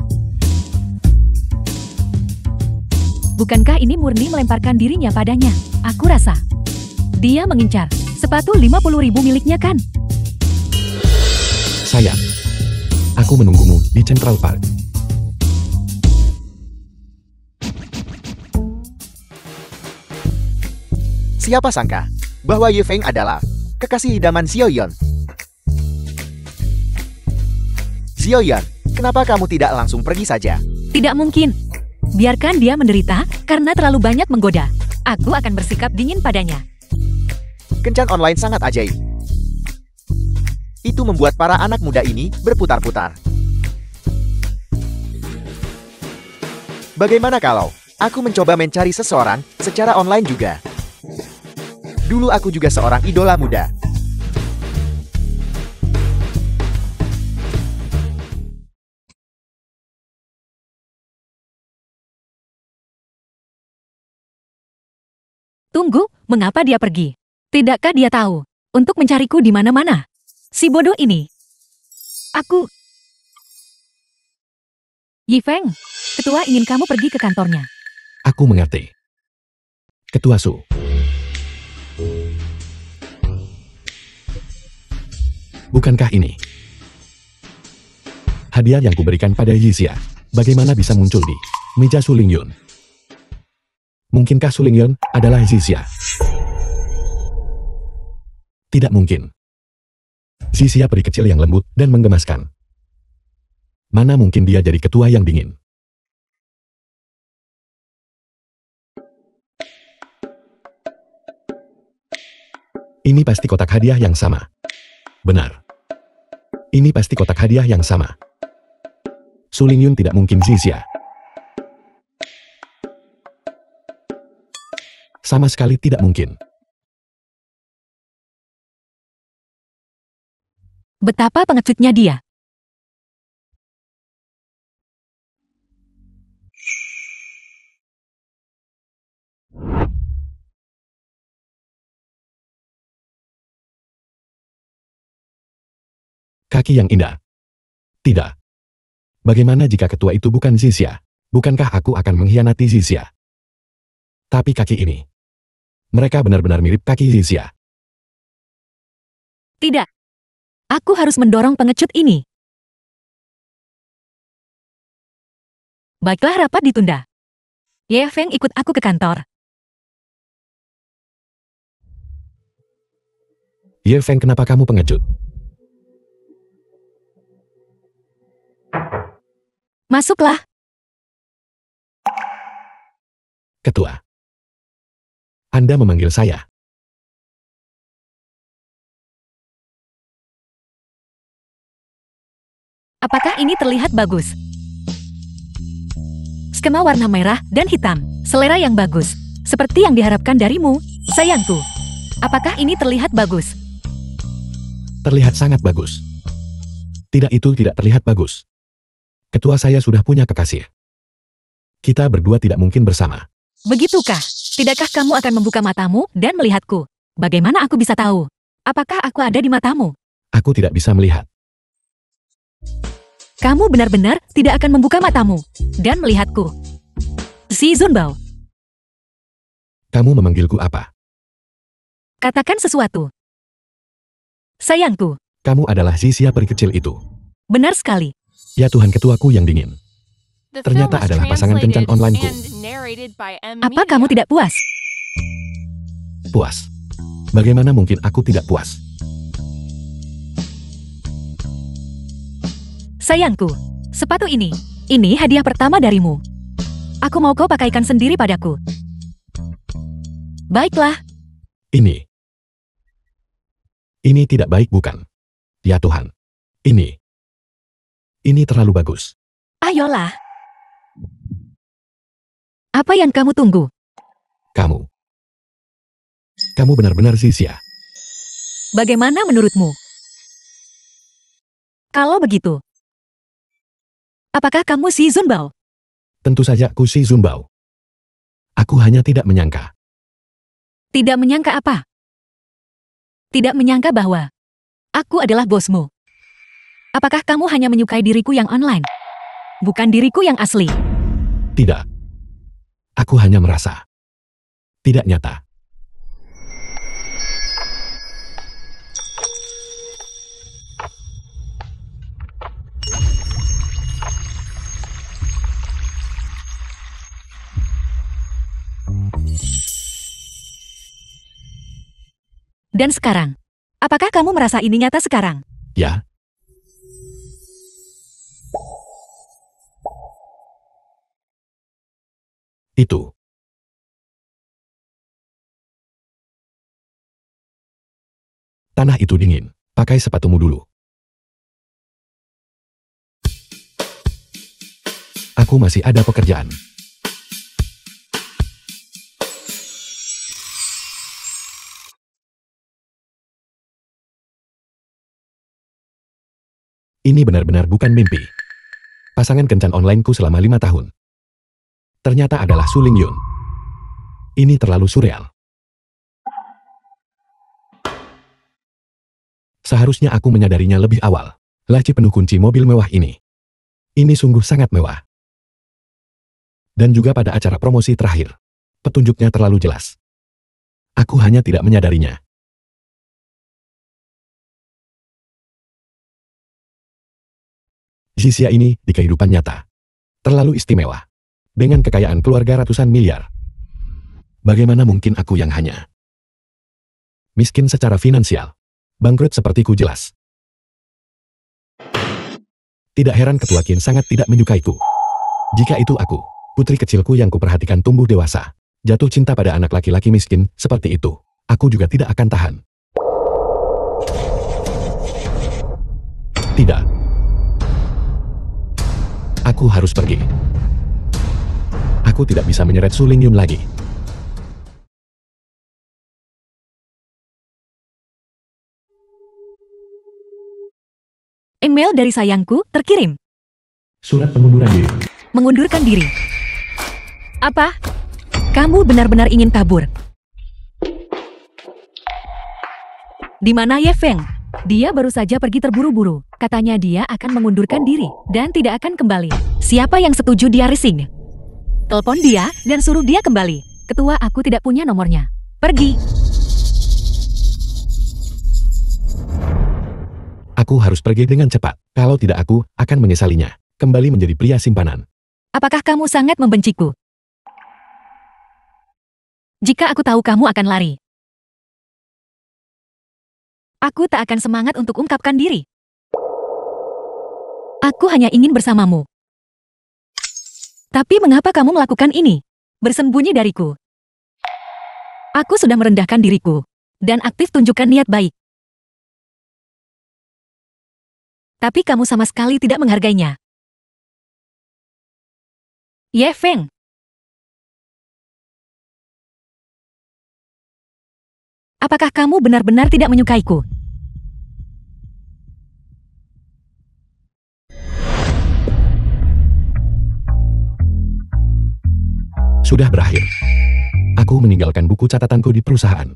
Bukankah ini murni melemparkan dirinya padanya? Aku rasa. Dia mengincar. Sepatu 50.000 miliknya kan? Sayang. Aku menunggumu di Central Park. Siapa sangka bahwa Yi Feng adalah kekasih idaman Xiaoyan. Xiaoyan, kenapa kamu tidak langsung pergi saja? Tidak mungkin. Biarkan dia menderita karena terlalu banyak menggoda. Aku akan bersikap dingin padanya. Kencan online sangat ajaib. Itu membuat para anak muda ini berputar-putar. Bagaimana kalau aku mencoba mencari seseorang secara online juga? Dulu aku juga seorang idola muda. Tunggu, mengapa dia pergi? Tidakkah dia tahu untuk mencariku di mana-mana? Si bodoh ini. Aku. Yi Feng, ketua ingin kamu pergi ke kantornya. Aku mengerti. Ketua Su. Bukankah ini hadiah yang kuberikan pada Yixia? Bagaimana bisa muncul di meja Su Lingyun? Mungkinkah Su Lingyun adalah Yixia? Tidak mungkin. Yixia peri kecil yang lembut dan menggemaskan. Mana mungkin dia jadi ketua yang dingin? Ini pasti kotak hadiah yang sama. Benar. Ini pasti kotak hadiah yang sama. Su Lingyun tidak mungkin Yixia. Sama sekali tidak mungkin. Betapa pengecutnya dia. Kaki yang indah. Tidak. Bagaimana jika ketua itu bukan Yixia? Bukankah aku akan mengkhianati Yixia? Tapi kaki ini. Mereka benar-benar mirip kaki Yixia. Tidak. Aku harus mendorong pengecut ini. Baiklah, rapat ditunda. Ye Feng ikut aku ke kantor. Ye Feng, kenapa kamu pengecut? Masuklah. Ketua. Anda memanggil saya. Apakah ini terlihat bagus? Skema warna merah dan hitam, selera yang bagus. Seperti yang diharapkan darimu, sayangku. Apakah ini terlihat bagus? Terlihat sangat bagus. Tidak, itu tidak terlihat bagus. Ketua saya sudah punya kekasih. Kita berdua tidak mungkin bersama. Begitukah? Tidakkah kamu akan membuka matamu dan melihatku? Bagaimana aku bisa tahu? Apakah aku ada di matamu? Aku tidak bisa melihat. Kamu benar-benar tidak akan membuka matamu dan melihatku. Si Zunbao, Kamu memanggilku apa? katakan sesuatu. Sayangku, Kamu adalah Yixia peri kecil itu. benar sekali. Ya Tuhan, ketuaku yang dingin. The Ternyata film was adalah pasangan kencan translated onlineku. and narrated by M. Apa Media. kamu tidak puas? Puas. Bagaimana mungkin aku tidak puas? Sayangku, sepatu ini hadiah pertama darimu. Aku mau kau pakaikan sendiri padaku. Baiklah, Ini tidak baik, bukan? Ya Tuhan. Ini terlalu bagus. ayolah. Apa yang kamu tunggu? Kamu benar-benar Yixia. Bagaimana menurutmu? Kalau begitu, apakah kamu si Zunbao? Tentu saja aku si Zunbao. Aku hanya tidak menyangka. Tidak menyangka apa? Tidak menyangka bahwa aku adalah bosmu. Apakah kamu hanya menyukai diriku yang online? Bukan diriku yang asli. Tidak. Aku hanya merasa. Tidak nyata. Dan sekarang, apakah kamu merasa ini nyata sekarang? Ya. Itu. Tanah itu dingin. Pakai sepatumu dulu. Aku masih ada pekerjaan. Ini benar-benar bukan mimpi. Pasangan kencan onlineku selama 5 tahun. Ternyata adalah Su Lingyun. Ini terlalu surreal. Seharusnya aku menyadarinya lebih awal. Laci penuh kunci mobil mewah ini. Ini sungguh sangat mewah. Dan juga pada acara promosi terakhir. Petunjuknya terlalu jelas. Aku hanya tidak menyadarinya. Zixia ini di kehidupan nyata terlalu istimewa. Dengan kekayaan keluarga ratusan miliar. Bagaimana mungkin aku yang hanya miskin secara finansial? Bangkrut sepertiku jelas. Tidak heran Ketua Qin sangat tidak menyukaiku. Jika itu aku, putri kecilku yang kuperhatikan tumbuh dewasa, jatuh cinta pada anak laki-laki miskin seperti itu, aku juga tidak akan tahan. Tidak. Aku harus pergi. Aku tidak bisa menyeret Su Lingyun lagi. Email dari sayangku terkirim. Surat pengunduran diri. Mengundurkan diri. Apa? Kamu benar-benar ingin kabur? Di mana Ye Feng? Dia baru saja pergi terburu-buru. Katanya dia akan mengundurkan diri dan tidak akan kembali. Siapa yang setuju dia resign? Telepon dia dan suruh dia kembali. Ketua, aku tidak punya nomornya. Pergi. Aku harus pergi dengan cepat. Kalau tidak aku akan menyesalinya. Kembali menjadi pria simpanan. Apakah kamu sangat membenciku? Jika aku tahu kamu akan lari, aku tak akan semangat untuk ungkapkan diri. Aku hanya ingin bersamamu. Tapi mengapa kamu melakukan ini? Bersembunyi dariku. Aku sudah merendahkan diriku. Dan aktif tunjukkan niat baik. Tapi kamu sama sekali tidak menghargainya. Ye Feng. Apakah kamu benar-benar tidak menyukaiku? Sudah berakhir. Aku meninggalkan buku catatanku di perusahaan.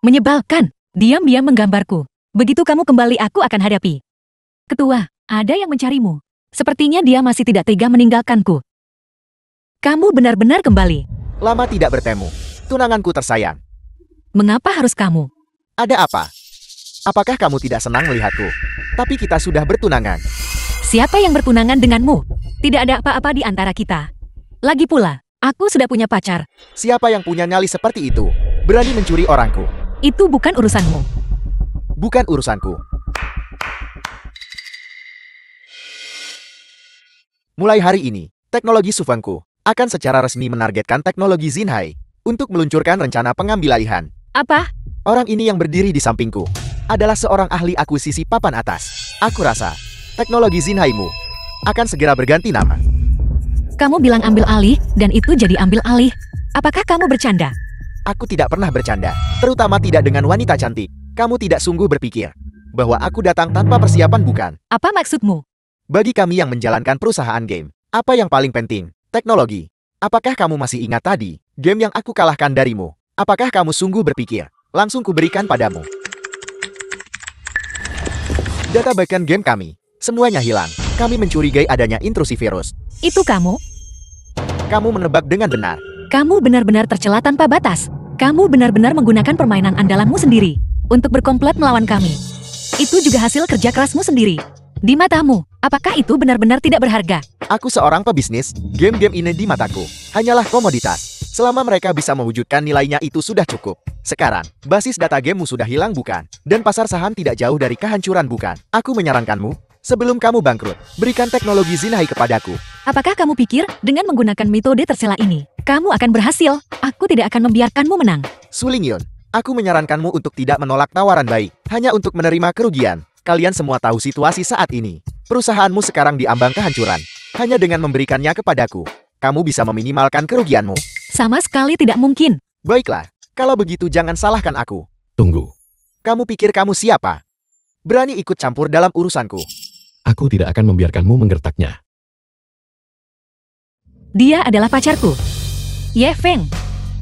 Menyebalkan. Diam-diam menggambarku. Begitu kamu kembali aku akan hadapi. Ketua, ada yang mencarimu. Sepertinya dia masih tidak tega meninggalkanku. Kamu benar-benar kembali. Lama tidak bertemu. Tunanganku tersayang. Mengapa harus kamu? Ada apa? Apakah kamu tidak senang melihatku? Tapi kita sudah bertunangan. Siapa yang bertunangan denganmu? Tidak ada apa-apa di antara kita. Lagi pula, aku sudah punya pacar. Siapa yang punya nyali seperti itu? Berani mencuri orangku. Itu bukan urusanmu. Bukan urusanku. Mulai hari ini, teknologi Sufengku akan secara resmi menargetkan teknologi Xinhai untuk meluncurkan rencana pengambil alihan. Apa? Orang ini yang berdiri di sampingku adalah seorang ahli akuisisi papan atas. Aku rasa teknologi Xinhai-mu akan segera berganti nama. Kamu bilang ambil alih, dan itu jadi ambil alih. Apakah kamu bercanda? Aku tidak pernah bercanda, terutama tidak dengan wanita cantik. Kamu tidak sungguh berpikir bahwa aku datang tanpa persiapan, bukan? Apa maksudmu? Bagi kami yang menjalankan perusahaan game, apa yang paling penting? Teknologi. Apakah kamu masih ingat tadi, game yang aku kalahkan darimu? Apakah kamu sungguh berpikir? Langsung kuberikan padamu. Data backend game kami, semuanya hilang. Kami mencurigai adanya intrusi virus. Itu kamu? Kamu menebak dengan benar. Kamu benar-benar tercela tanpa batas. Kamu benar-benar menggunakan permainan andalanmu sendiri untuk berkomplot melawan kami. Itu juga hasil kerja kerasmu sendiri. Di matamu, apakah itu benar-benar tidak berharga? Aku seorang pebisnis, game-game ini di mataku hanyalah komoditas. Selama mereka bisa mewujudkan nilainya itu sudah cukup. Sekarang, basis data gamemu sudah hilang, bukan? Dan pasar saham tidak jauh dari kehancuran, bukan? Aku menyarankanmu, sebelum kamu bangkrut, berikan teknologi Xinhai kepadaku. Apakah kamu pikir dengan menggunakan metode tercela ini, kamu akan berhasil? Aku tidak akan membiarkanmu menang. Su Lingyun, aku menyarankanmu untuk tidak menolak tawaran baik, hanya untuk menerima kerugian. Kalian semua tahu situasi saat ini. Perusahaanmu sekarang diambang kehancuran. Hanya dengan memberikannya kepadaku, kamu bisa meminimalkan kerugianmu. Sama sekali tidak mungkin. Baiklah, kalau begitu jangan salahkan aku. Tunggu. Kamu pikir kamu siapa? Berani ikut campur dalam urusanku? Aku tidak akan membiarkanmu menggertaknya. Dia adalah pacarku. Ye Feng.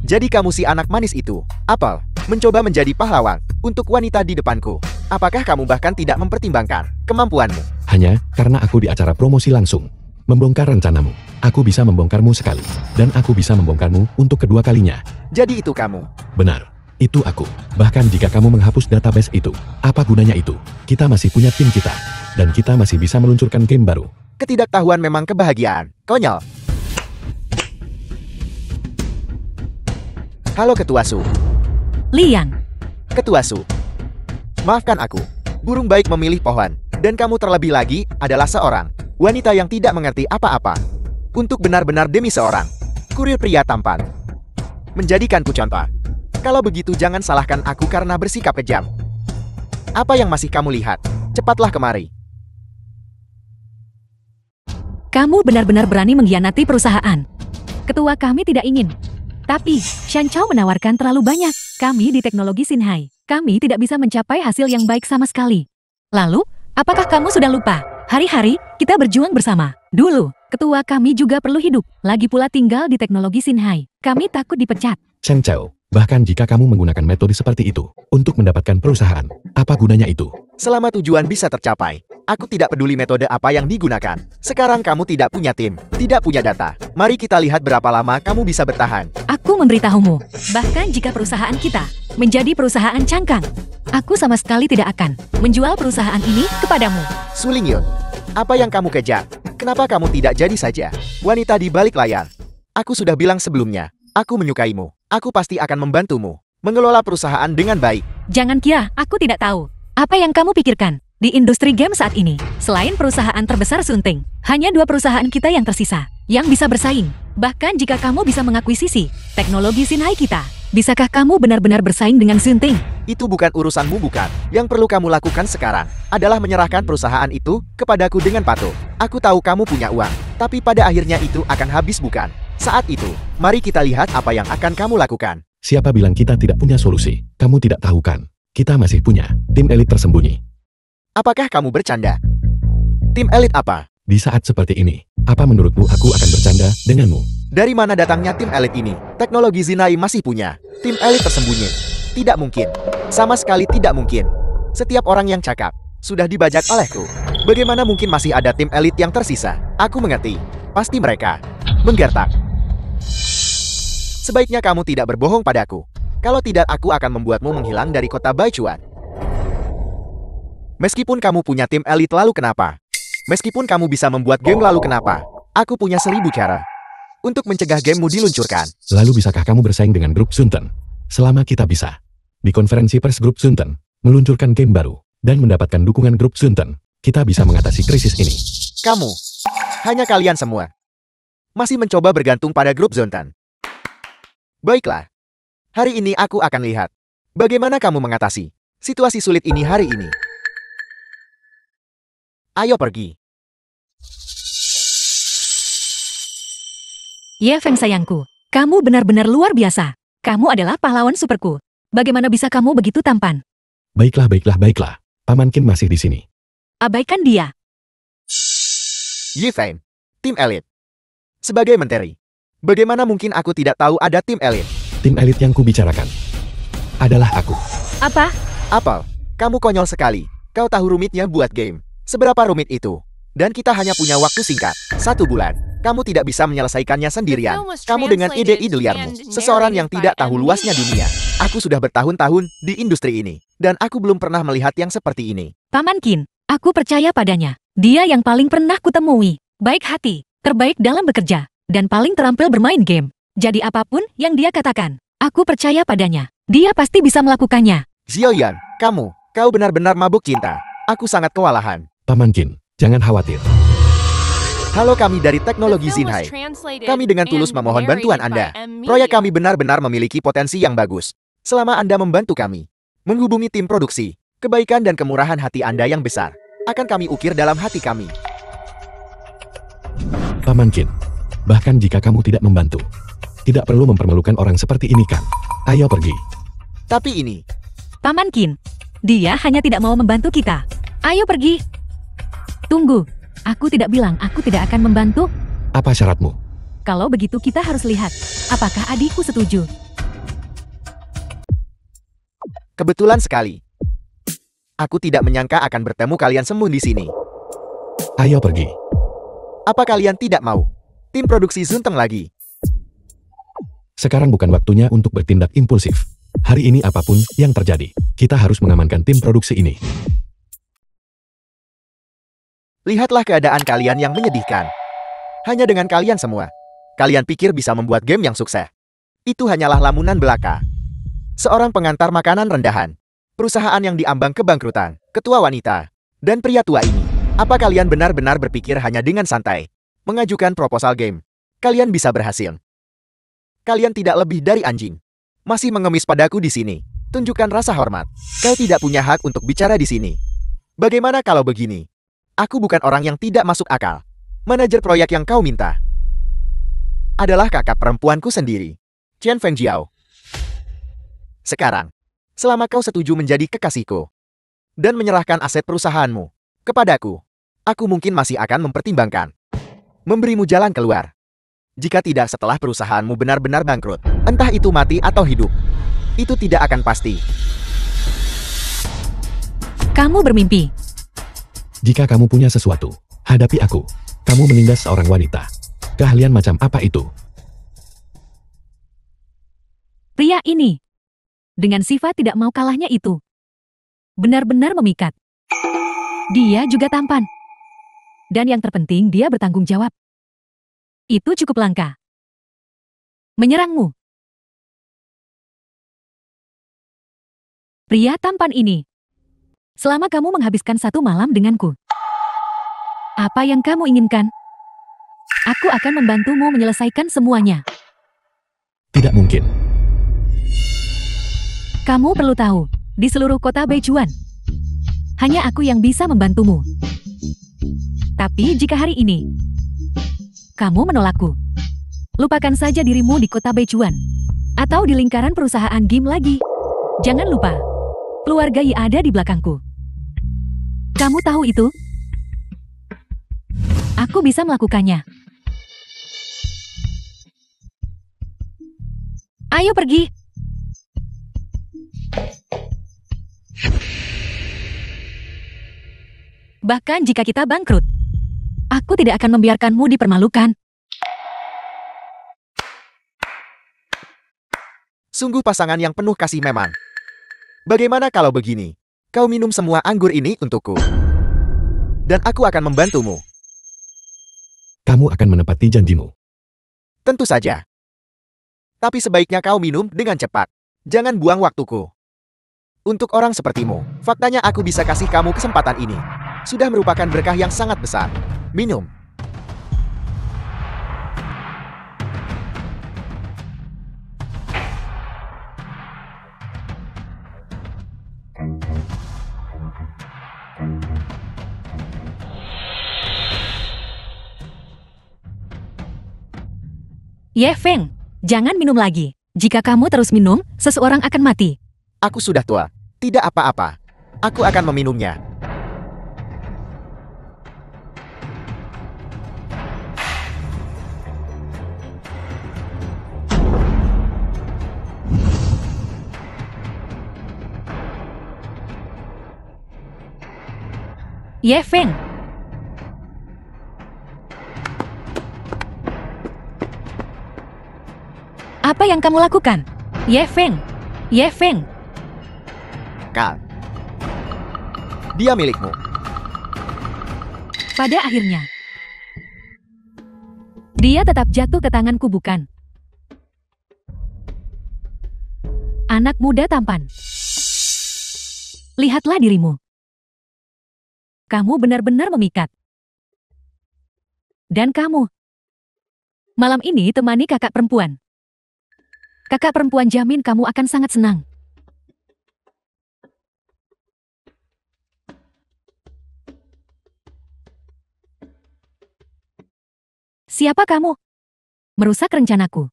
Jadi kamu si anak manis itu, Apple, mencoba menjadi pahlawan untuk wanita di depanku. Apakah kamu bahkan tidak mempertimbangkan kemampuanmu? Hanya karena aku di acara promosi langsung. Membongkar rencanamu. Aku bisa membongkarmu sekali. Dan aku bisa membongkarmu untuk kedua kalinya. Jadi itu kamu. Benar. Itu aku. Bahkan jika kamu menghapus database itu, apa gunanya itu? Kita masih punya tim kita. Dan kita masih bisa meluncurkan game baru. Ketidaktahuan memang kebahagiaan. Konyol. Halo Ketua Su. Liang, Ketua Su. Maafkan aku. Burung baik memilih pohon. Dan kamu terlebih lagi adalah seorang wanita yang tidak mengerti apa-apa. Untuk benar-benar demi seorang kurir pria tampan. Menjadikanku contoh. Kalau begitu jangan salahkan aku karena bersikap kejam. Apa yang masih kamu lihat? Cepatlah kemari. kamu benar-benar berani mengkhianati perusahaan. Ketua kami tidak ingin. Tapi, Shan Chao menawarkan terlalu banyak. Kami di teknologi Xinhai. Kami tidak bisa mencapai hasil yang baik sama sekali. Lalu, apakah kamu sudah lupa? Hari-hari, kita berjuang bersama. Dulu, ketua kami juga perlu hidup. Lagi pula tinggal di teknologi Xinhai. Kami takut dipecat. Shan Chao, bahkan jika kamu menggunakan metode seperti itu untuk mendapatkan perusahaan, apa gunanya itu? Selama tujuan bisa tercapai, aku tidak peduli metode apa yang digunakan. Sekarang kamu tidak punya tim, tidak punya data. Mari kita lihat berapa lama kamu bisa bertahan. Aku memberitahumu, bahkan jika perusahaan kita menjadi perusahaan cangkang, aku sama sekali tidak akan menjual perusahaan ini kepadamu. Su Lingyun, apa yang kamu kejar? Kenapa kamu tidak jadi saja wanita di balik layar? Aku sudah bilang sebelumnya, aku menyukaimu. Aku pasti akan membantumu mengelola perusahaan dengan baik. Jangan kira aku tidak tahu apa yang kamu pikirkan. Di industri game saat ini, selain perusahaan terbesar Sunting, hanya 2 perusahaan kita yang tersisa, yang bisa bersaing. Bahkan jika kamu bisa mengakuisisi teknologi Xinhai kita, bisakah kamu benar-benar bersaing dengan Sunting? Itu bukan urusanmu bukan. Yang perlu kamu lakukan sekarang adalah menyerahkan perusahaan itu kepadaku dengan patuh. Aku tahu kamu punya uang, tapi pada akhirnya itu akan habis bukan? Saat itu, mari kita lihat apa yang akan kamu lakukan. Siapa bilang kita tidak punya solusi? Kamu tidak tahu kan? Kita masih punya tim elit tersembunyi. Apakah kamu bercanda? Tim elit apa? Di saat seperti ini, apa menurutmu aku akan bercanda denganmu? Dari mana datangnya tim elit ini? Teknologi Xinhai masih punya tim elit tersembunyi. Tidak mungkin. Sama sekali tidak mungkin. Setiap orang yang cakap sudah dibajak olehku. Bagaimana mungkin masih ada tim elit yang tersisa? Aku mengerti. Pasti mereka menggertak. Sebaiknya kamu tidak berbohong padaku. Kalau tidak, aku akan membuatmu menghilang dari kota Baichuan. Meskipun kamu punya tim elit, lalu kenapa? Meskipun kamu bisa membuat game, lalu kenapa? Aku punya 1000 cara untuk mencegah gamemu diluncurkan. Lalu bisakah kamu bersaing dengan grup Sunten? Selama kita bisa, di konferensi pers grup Sunten, meluncurkan game baru, dan mendapatkan dukungan grup Sunten, kita bisa mengatasi krisis ini. Kamu, hanya kalian semua, masih mencoba bergantung pada grup Sunten. Baiklah, hari ini aku akan lihat bagaimana kamu mengatasi situasi sulit ini hari ini. Ayo pergi. Ye Feng sayangku, kamu benar-benar luar biasa. Kamu adalah pahlawan superku. Bagaimana bisa kamu begitu tampan? Baiklah, baiklah, baiklah. Paman Qin masih di sini. Abaikan dia. Yi Feng, tim elit. Sebagai menteri, bagaimana mungkin aku tidak tahu ada tim elit? Tim elit yang kubicarakan adalah aku. Apa? Apel, kamu konyol sekali. Kau tahu rumitnya buat game. Seberapa rumit itu? Dan kita hanya punya waktu singkat, 1 bulan. Kamu tidak bisa menyelesaikannya sendirian. Kamu dengan ide-ide liarmu, seseorang yang tidak tahu luasnya dunia. Aku sudah bertahun-tahun di industri ini, dan aku belum pernah melihat yang seperti ini. Paman Qin, aku percaya padanya. Dia yang paling pernah kutemui. Baik hati, terbaik dalam bekerja, dan paling terampil bermain game. Jadi apapun yang dia katakan, aku percaya padanya. Dia pasti bisa melakukannya. Xiaoyan, kau benar-benar mabuk cinta. Aku sangat kewalahan. Paman Qin, jangan khawatir. Halo, kami dari Teknologi Xinhai. Kami dengan tulus memohon bantuan Anda. Proyek kami benar-benar memiliki potensi yang bagus. Selama Anda membantu kami menghubungi tim produksi, kebaikan dan kemurahan hati Anda yang besar akan kami ukir dalam hati kami. Paman Qin, bahkan jika kamu tidak membantu, tidak perlu mempermalukan orang seperti ini kan? Ayo pergi. Tapi ini, Paman Qin, dia hanya tidak mau membantu kita. Ayo pergi. Tunggu, aku tidak bilang aku tidak akan membantu. Apa syaratmu? Kalau begitu kita harus lihat, apakah adikku setuju. kebetulan sekali. Aku tidak menyangka akan bertemu kalian semua di sini. Ayo pergi. Apa kalian tidak mau? Tim produksi Zunteng lagi. Sekarang bukan waktunya untuk bertindak impulsif. Hari ini apapun yang terjadi, kita harus mengamankan tim produksi ini. Lihatlah keadaan kalian yang menyedihkan. Hanya dengan kalian semua. Kalian pikir bisa membuat game yang sukses. Itu hanyalah lamunan belaka. Seorang pengantar makanan rendahan. Perusahaan yang diambang kebangkrutan. Ketua wanita. Dan pria tua ini. Apa kalian benar-benar berpikir hanya dengan santai mengajukan proposal game kalian bisa berhasil? Kalian tidak lebih dari anjing. Masih mengemis padaku di sini. Tunjukkan rasa hormat. Kau tidak punya hak untuk bicara di sini. Bagaimana kalau begini? Aku bukan orang yang tidak masuk akal. Manajer proyek yang kau minta adalah kakak perempuanku sendiri, Chen Fengjiao. Sekarang, selama kau setuju menjadi kekasihku dan menyerahkan aset perusahaanmu kepadaku, aku mungkin masih akan mempertimbangkan memberimu jalan keluar. Jika tidak setelah perusahaanmu benar-benar bangkrut, entah itu mati atau hidup, itu tidak akan pasti. Kamu bermimpi. Jika kamu punya sesuatu, hadapi aku. Kamu menindas seorang wanita. Keahlian macam apa itu? Pria ini, dengan sifat tidak mau kalahnya itu, benar-benar memikat. Dia juga tampan. Dan yang terpenting dia bertanggung jawab. Itu cukup langka. Menyerangmu. Pria tampan ini. Selama kamu menghabiskan satu malam denganku, apa yang kamu inginkan? Aku akan membantumu menyelesaikan semuanya. Tidak mungkin. Kamu perlu tahu, di seluruh kota Beijuan, hanya aku yang bisa membantumu. Tapi jika hari ini, kamu menolakku, lupakan saja dirimu di kota Beijuan, atau di lingkaran perusahaan game lagi. Jangan lupa, keluarga Yi ada di belakangku. Kamu tahu itu? Aku bisa melakukannya. Ayo pergi. Bahkan jika kita bangkrut, aku tidak akan membiarkanmu dipermalukan. Sungguh pasangan yang penuh kasih memang. Bagaimana kalau begini? Kau minum semua anggur ini untukku. Dan aku akan membantumu. Kamu akan menepati janjimu. Tentu saja. Tapi sebaiknya kau minum dengan cepat. Jangan buang waktuku. Untuk orang sepertimu, faktanya aku bisa kasih kamu kesempatan ini. Sudah merupakan berkah yang sangat besar. Minum. Ye Feng, jangan minum lagi. Jika kamu terus minum, seseorang akan mati. Aku sudah tua. Tidak apa-apa. Aku akan meminumnya. Ye Feng. Apa yang kamu lakukan? Ye Feng. Ye Feng. Kal. Dia milikmu. Pada akhirnya, dia tetap jatuh ke tanganku, bukan? Anak muda tampan. Lihatlah dirimu. Kamu benar-benar memikat. Dan kamu, malam ini temani kakak perempuan. Kakak perempuan jamin kamu akan sangat senang. Siapa kamu? Merusak rencanaku.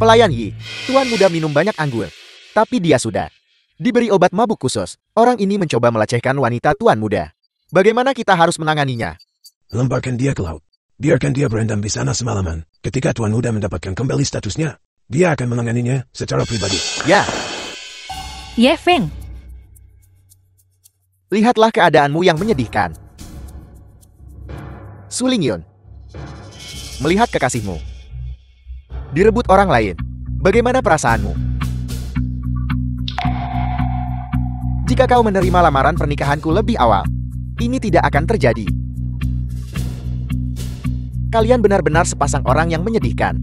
Pelayan Yi, tuan muda minum banyak anggur. Tapi dia sudah diberi obat mabuk khusus. Orang ini mencoba melecehkan wanita tuan muda. Bagaimana kita harus menanganinya? Lemparkan dia ke laut. Biarkan dia berendam di sana semalaman. Ketika tuan muda mendapatkan kembali statusnya, Dia akan menanganinya secara pribadi. Ya, Ye Feng, lihatlah keadaanmu yang menyedihkan. Su Lingyun, melihat kekasihmu direbut orang lain, bagaimana perasaanmu? Jika kau menerima lamaran pernikahanku lebih awal, ini tidak akan terjadi. Kalian benar-benar sepasang orang yang menyedihkan.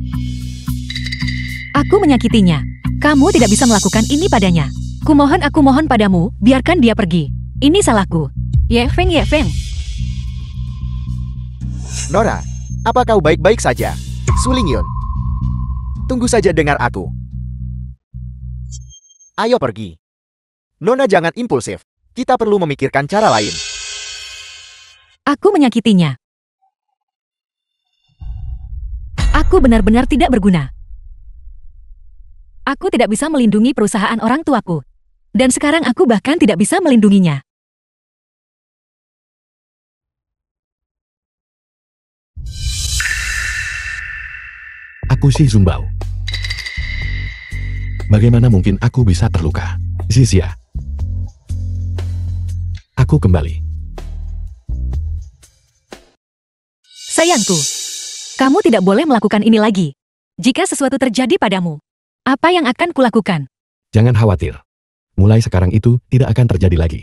aku menyakitinya. Kamu tidak bisa melakukan ini padanya. Aku mohon padamu, biarkan dia pergi. Ini salahku. Ye Feng, Ye Feng. Nora, apa kau baik-baik saja? Su Lingyun, tunggu saja dengar aku. Ayo pergi. Nona jangan impulsif. Kita perlu memikirkan cara lain. Aku menyakitinya. Aku benar-benar tidak berguna. Aku tidak bisa melindungi perusahaan orang tuaku. Dan sekarang aku bahkan tidak bisa melindunginya. Aku si Zumbao. Bagaimana mungkin aku bisa terluka? Zizia. Aku kembali. Sayangku, kamu tidak boleh melakukan ini lagi. Jika sesuatu terjadi padamu, apa yang akan kulakukan? Jangan khawatir. Mulai sekarang itu tidak akan terjadi lagi.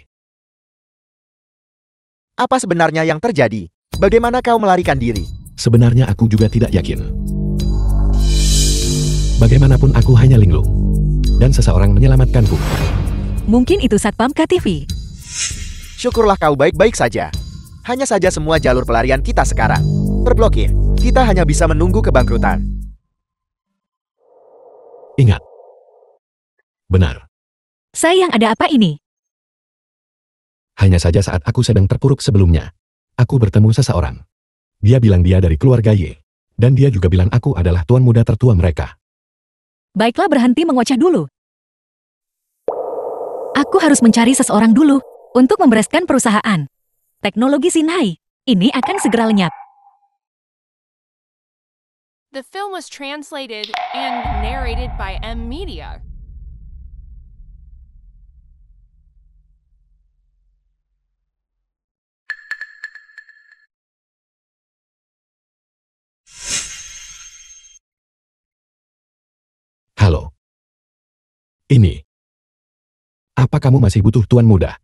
Apa sebenarnya yang terjadi? Bagaimana kau melarikan diri? Sebenarnya aku juga tidak yakin. Bagaimanapun aku hanya linglung. Dan seseorang menyelamatkanku. Mungkin itu Satpam KTV. Syukurlah kau baik-baik saja. Hanya saja semua jalur pelarian kita sekarang terblokir. Kita hanya bisa menunggu kebangkrutan. Ingat. Benar. Sayang, ada apa ini? Hanya saja saat aku sedang terpuruk sebelumnya, aku bertemu seseorang. Dia bilang dia dari keluarga Y. Dan dia juga bilang aku adalah tuan muda tertua mereka. Baiklah, berhenti mengoceh dulu. Aku harus mencari seseorang dulu untuk membereskan perusahaan. Teknologi Xinhai, ini akan segera lenyap. The film was translated and narrated by M Media. Halo. Ini. Apa kamu masih butuh tuan muda?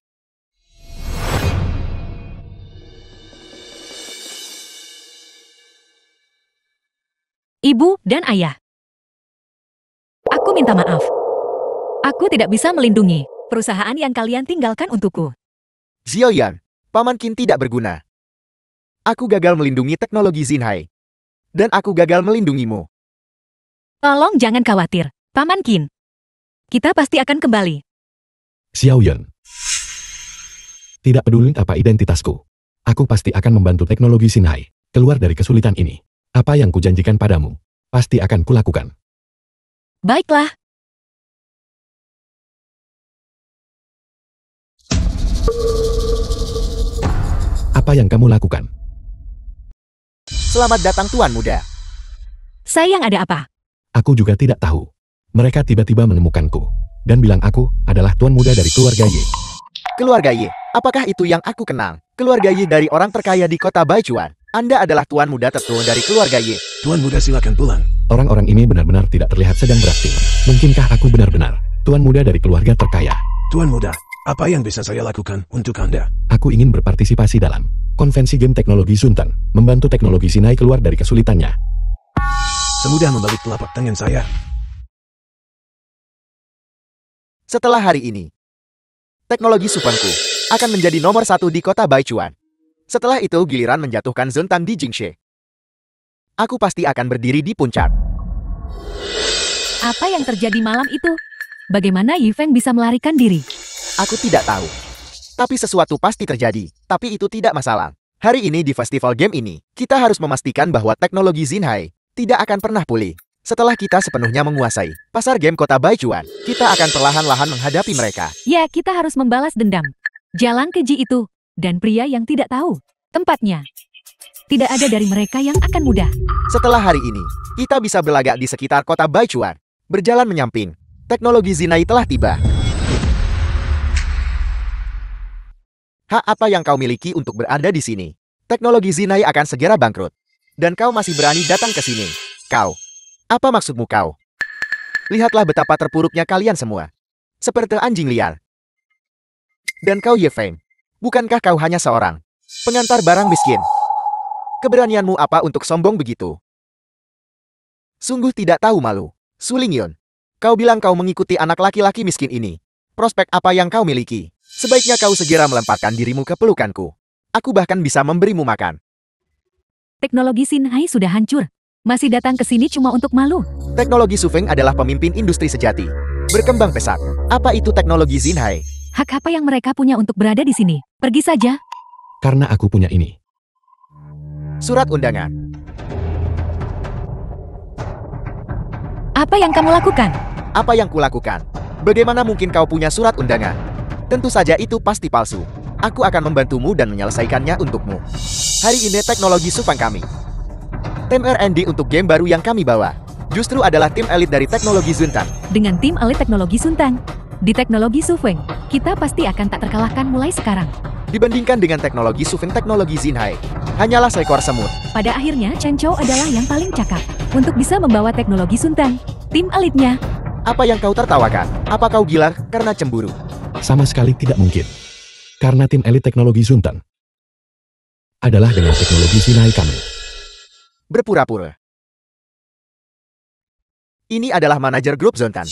Ibu dan ayah. Aku minta maaf. Aku tidak bisa melindungi perusahaan yang kalian tinggalkan untukku. Zioyan, Paman Qin tidak berguna. Aku gagal melindungi teknologi Xinhai. Dan aku gagal melindungimu. Tolong jangan khawatir, Paman Qin. Kita pasti akan kembali. Xiaoyan. Tidak peduli apa identitasku. Aku pasti akan membantu teknologi Xinhai keluar dari kesulitan ini. Apa yang kujanjikan padamu, pasti akan kulakukan. Baiklah. Apa yang kamu lakukan? Selamat datang Tuan Muda. Sayang, ada apa? Aku juga tidak tahu. Mereka tiba-tiba menemukanku dan bilang aku adalah tuan muda dari keluarga Y. Keluarga Y, apakah itu yang aku kenal? Keluarga Y dari orang terkaya di kota Baichuan. Anda adalah tuan muda tertua dari keluarga Y. Tuan muda silakan pulang. Orang-orang ini benar-benar tidak terlihat sedang berakting. Mungkinkah aku benar-benar tuan muda dari keluarga terkaya? Tuan muda, apa yang bisa saya lakukan untuk Anda? Aku ingin berpartisipasi dalam konvensi game teknologi Zuntan, membantu teknologi Xinhai keluar dari kesulitannya. Semudah membalik telapak tangan saya. Setelah hari ini, teknologi Supanku akan menjadi nomor 1 di kota Baichuan. Setelah itu giliran menjatuhkan Zuntan di Jingxi. Aku pasti akan berdiri di puncak. Apa yang terjadi malam itu? Bagaimana Yifeng bisa melarikan diri? Aku tidak tahu. Tapi sesuatu pasti terjadi. Tapi itu tidak masalah. Hari ini di festival game ini, kita harus memastikan bahwa teknologi Xinhai tidak akan pernah pulih. Setelah kita sepenuhnya menguasai pasar game kota Baichuan, kita akan perlahan-lahan menghadapi mereka. Ya, kita harus membalas dendam. Jalan keji itu, dan pria yang tidak tahu tempatnya. Tidak ada dari mereka yang akan mudah. Setelah hari ini, kita bisa berlagak di sekitar kota Baichuan. Berjalan menyamping, teknologi Zinai telah tiba. Hak apa yang kau miliki untuk berada di sini? Teknologi Zinai akan segera bangkrut. Dan kau masih berani datang ke sini. Kau. Apa maksudmu kau? Lihatlah betapa terpuruknya kalian semua. Seperti anjing liar. Dan kau Ye Feng. Bukankah kau hanya seorang pengantar barang miskin? Keberanianmu apa untuk sombong begitu? Sungguh tidak tahu malu. Su Lingyun. Kau bilang kau mengikuti anak laki-laki miskin ini. Prospek apa yang kau miliki? Sebaiknya kau segera melemparkan dirimu ke pelukanku. Aku bahkan bisa memberimu makan. Teknologi Zinhai sudah hancur. Masih datang ke sini cuma untuk malu. Teknologi Su Feng adalah pemimpin industri sejati. Berkembang pesat. Apa itu teknologi Zinhai? Hak apa yang mereka punya untuk berada di sini? Pergi saja. Karena aku punya ini. Surat undangan. Apa yang kamu lakukan? Apa yang kulakukan? Bagaimana mungkin kau punya surat undangan? Tentu saja itu pasti palsu. Aku akan membantumu dan menyelesaikannya untukmu. Hari ini teknologi Su Feng kami. Tim R&D untuk game baru yang kami bawa justru adalah tim elit dari teknologi Zuntan. Dengan tim elit teknologi Suntang, di teknologi Su Feng, kita pasti akan tak terkalahkan mulai sekarang. Dibandingkan dengan teknologi Su Feng, teknologi Zinhai hanyalah seekor semut. Pada akhirnya, Chen Chou adalah yang paling cakap untuk bisa membawa teknologi Suntang, tim elitnya. Apa yang kau tertawakan? Apa kau gila karena cemburu? Sama sekali tidak mungkin. Karena tim elit teknologi Zuntan adalah dengan teknologi Zinhai kami. Berpura-pura. Ini adalah manajer grup Zontan.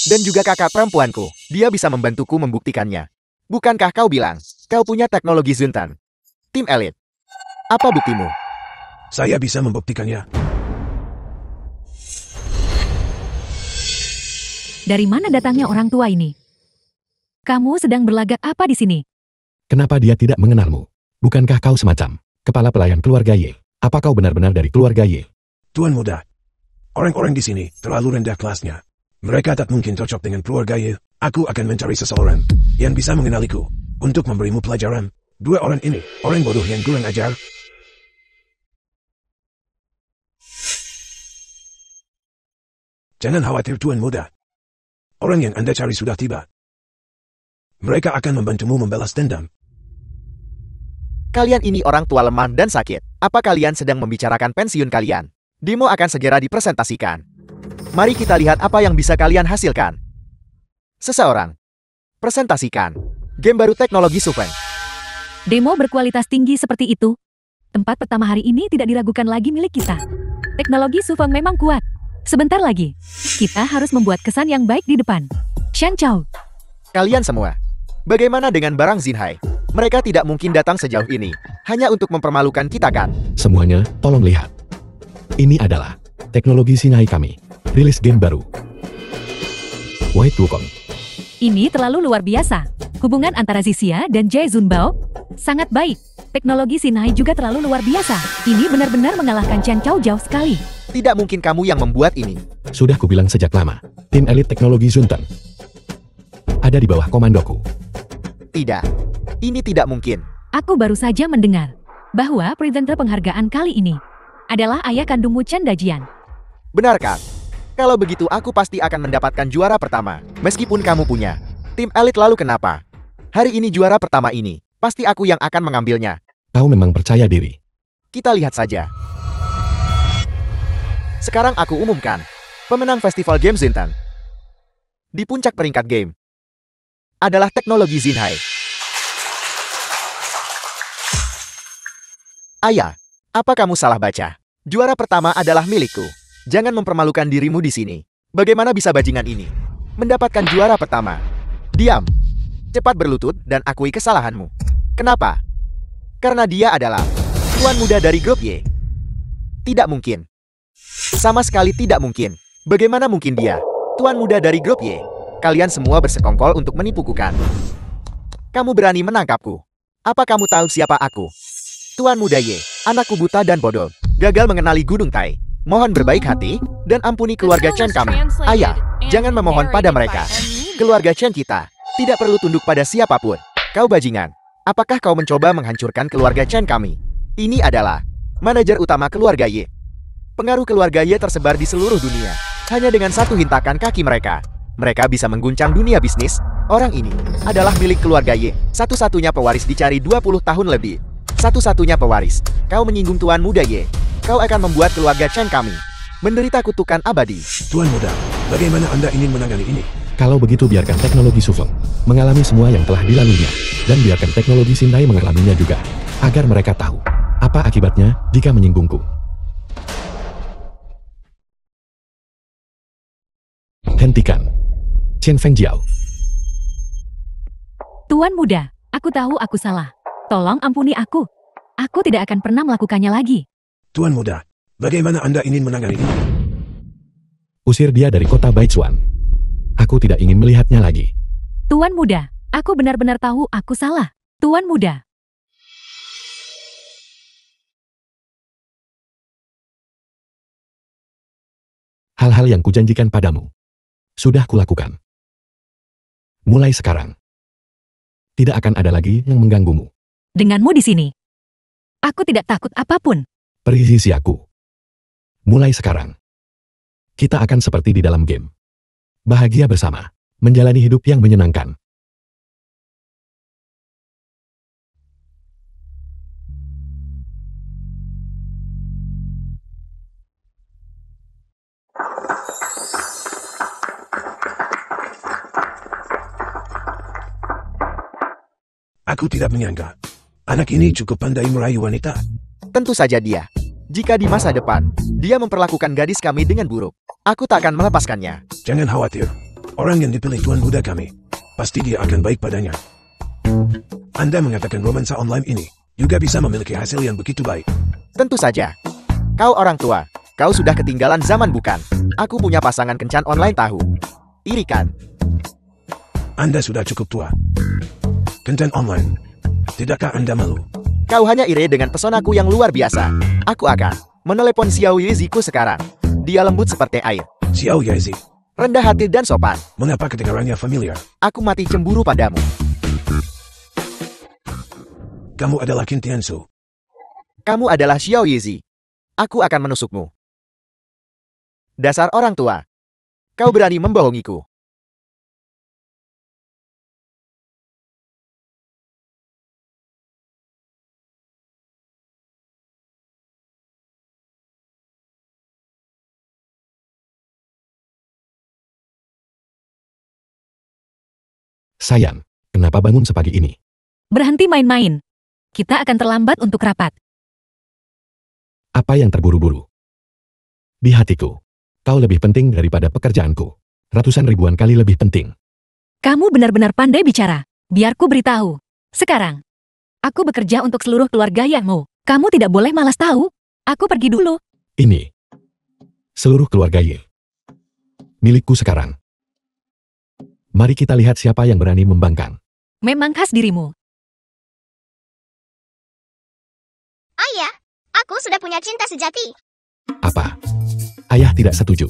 Dan juga kakak perempuanku. Dia bisa membantuku membuktikannya. Bukankah kau bilang, kau punya teknologi Zuntan? Tim elit. Apa buktimu? Saya bisa membuktikannya. Dari mana datangnya orang tua ini? Kamu sedang berlagak apa di sini? Kenapa dia tidak mengenalmu? Bukankah kau semacam kepala pelayan keluarga Ye? Apa kau benar-benar dari keluarga Ye? Tuan muda, orang-orang di sini terlalu rendah kelasnya. Mereka tak mungkin cocok dengan keluarga Ye. Aku akan mencari seseorang yang bisa mengenaliku untuk memberimu pelajaran. Dua orang ini, orang bodoh yang kurang ajar. Jangan khawatir Tuan muda. Orang yang Anda cari sudah tiba. Mereka akan membantumu membalas dendam. Kalian ini orang tua lemah dan sakit. Apa kalian sedang membicarakan pensiun kalian? Demo akan segera dipresentasikan. Mari kita lihat apa yang bisa kalian hasilkan. Seseorang. Presentasikan. Game baru teknologi Su Feng. Demo berkualitas tinggi seperti itu. Tempat pertama hari ini tidak diragukan lagi milik kita. Teknologi Su Feng memang kuat. Sebentar lagi, kita harus membuat kesan yang baik di depan. Chen Chou. Kalian semua. Bagaimana dengan barang Zinhai? Mereka tidak mungkin datang sejauh ini. Hanya untuk mempermalukan kita kan? Semuanya, tolong lihat. Ini adalah teknologi Zinhai kami. Rilis game baru. White Wukong. Ini terlalu luar biasa. Hubungan antara Zixia dan Jie Zunbao sangat baik. Teknologi Zinhai juga terlalu luar biasa. Ini benar-benar mengalahkan Chen Chou jauh sekali. Tidak mungkin kamu yang membuat ini. Sudah kubilang sejak lama, tim elit teknologi Zuntan ada di bawah komandoku. Tidak. Ini tidak mungkin. Aku baru saja mendengar bahwa presenter penghargaan kali ini adalah ayah kandungmu Chen Dajian. Benarkah? Kalau begitu aku pasti akan mendapatkan juara pertama. Meskipun kamu punya tim elit, lalu kenapa? Hari ini juara pertama ini, pasti aku yang akan mengambilnya. Kau memang percaya diri. Kita lihat saja. Sekarang aku umumkan pemenang festival game Zintan. Di puncak peringkat game adalah teknologi Zinhai. Ayah, apa kamu salah baca? Juara pertama adalah milikku. Jangan mempermalukan dirimu di sini. Bagaimana bisa bajingan ini mendapatkan juara pertama? Diam. Cepat berlutut dan akui kesalahanmu. Kenapa? Karena dia adalah tuan muda dari grup Y. Tidak mungkin. Sama sekali tidak mungkin. Bagaimana mungkin dia tuan muda dari grup Y? Kalian semua bersekongkol untuk menipuku kan? Kamu berani menangkapku? Apa kamu tahu siapa aku? Tuan muda Y, anakku buta dan bodoh. Gagal mengenali Gunung Tai. Mohon berbaik hati dan ampuni keluarga Chen kami. Ayah, jangan memohon pada mereka. Keluarga Chen kita tidak perlu tunduk pada siapapun. Kau bajingan. Apakah kau mencoba menghancurkan keluarga Chen kami? Ini adalah manajer utama keluarga Y. Pengaruh keluarga Ye tersebar di seluruh dunia. Hanya dengan satu hentakan kaki mereka, mereka bisa mengguncang dunia bisnis. Orang ini adalah milik keluarga Ye. Satu-satunya pewaris dicari 20 tahun lebih. Satu-satunya pewaris. Kau menyinggung Tuan Muda Ye. Kau akan membuat keluarga Chen kami menderita kutukan abadi. Tuan Muda, bagaimana Anda ingin menangani ini? Kalau begitu biarkan teknologi Sufeng mengalami semua yang telah dilaluinya. Dan biarkan teknologi Xinhai mengalaminya juga. Agar mereka tahu apa akibatnya jika menyinggungku. Hentikan. Chen Fengjiao. Tuan Muda, aku tahu aku salah. Tolong ampuni aku. Aku tidak akan pernah melakukannya lagi. Tuan Muda, bagaimana Anda ingin menangani ini? Usir dia dari kota Baichuan. Aku tidak ingin melihatnya lagi. Tuan Muda, aku benar-benar tahu aku salah. Tuan Muda. Hal-hal yang kujanjikan padamu sudah kulakukan. Mulai sekarang, tidak akan ada lagi yang mengganggumu. Denganmu di sini, aku tidak takut apapun. Perisi aku. Mulai sekarang, kita akan seperti di dalam game. Bahagia bersama, menjalani hidup yang menyenangkan. Aku tidak menyangka. Anak ini cukup pandai merayu wanita. Tentu saja dia. Jika di masa depan, dia memperlakukan gadis kami dengan buruk, aku tak akan melepaskannya. Jangan khawatir. Orang yang dipilih Tuan Muda kami, pasti dia akan baik padanya. Anda mengatakan romansa online ini juga bisa memiliki hasil yang begitu baik. Tentu saja. Kau orang tua. Kau sudah ketinggalan zaman bukan? Aku punya pasangan kencan online tahu. Iri kan? Anda sudah cukup tua. Kencan online. Tidakkah Anda malu? Kau hanya iri dengan pesonaku yang luar biasa. Aku akan menelepon Xiao Yiziku sekarang. Dia lembut seperti air. Xiao Yizi, Rendah hati dan sopan. mengapa kedengarannya familiar? Aku mati cemburu padamu. Kamu adalah Qin Tiansu. Kamu adalah Xiao Yizi. Aku akan menusukmu. Dasar orang tua. Kau berani membohongiku. Sayang, kenapa bangun sepagi ini? Berhenti main-main. Kita akan terlambat untuk rapat. Apa yang terburu-buru? Di hatiku, kau lebih penting daripada pekerjaanku. Ratusan ribuan kali lebih penting. Kamu benar-benar pandai bicara. Biar ku beritahu. Sekarang, aku bekerja untuk seluruh keluarga Yangmu. Kamu tidak boleh malas tahu. Aku pergi dulu. Ini. Seluruh keluarga Ye. Milikku sekarang. Mari kita lihat siapa yang berani membangkang. Memang khas dirimu. Ayah, aku sudah punya cinta sejati. Apa? Ayah tidak setuju.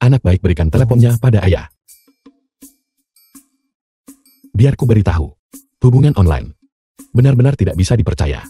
Anak baik berikan teleponnya pada ayah. Biar ku beritahu. Hubungan online benar-benar tidak bisa dipercaya.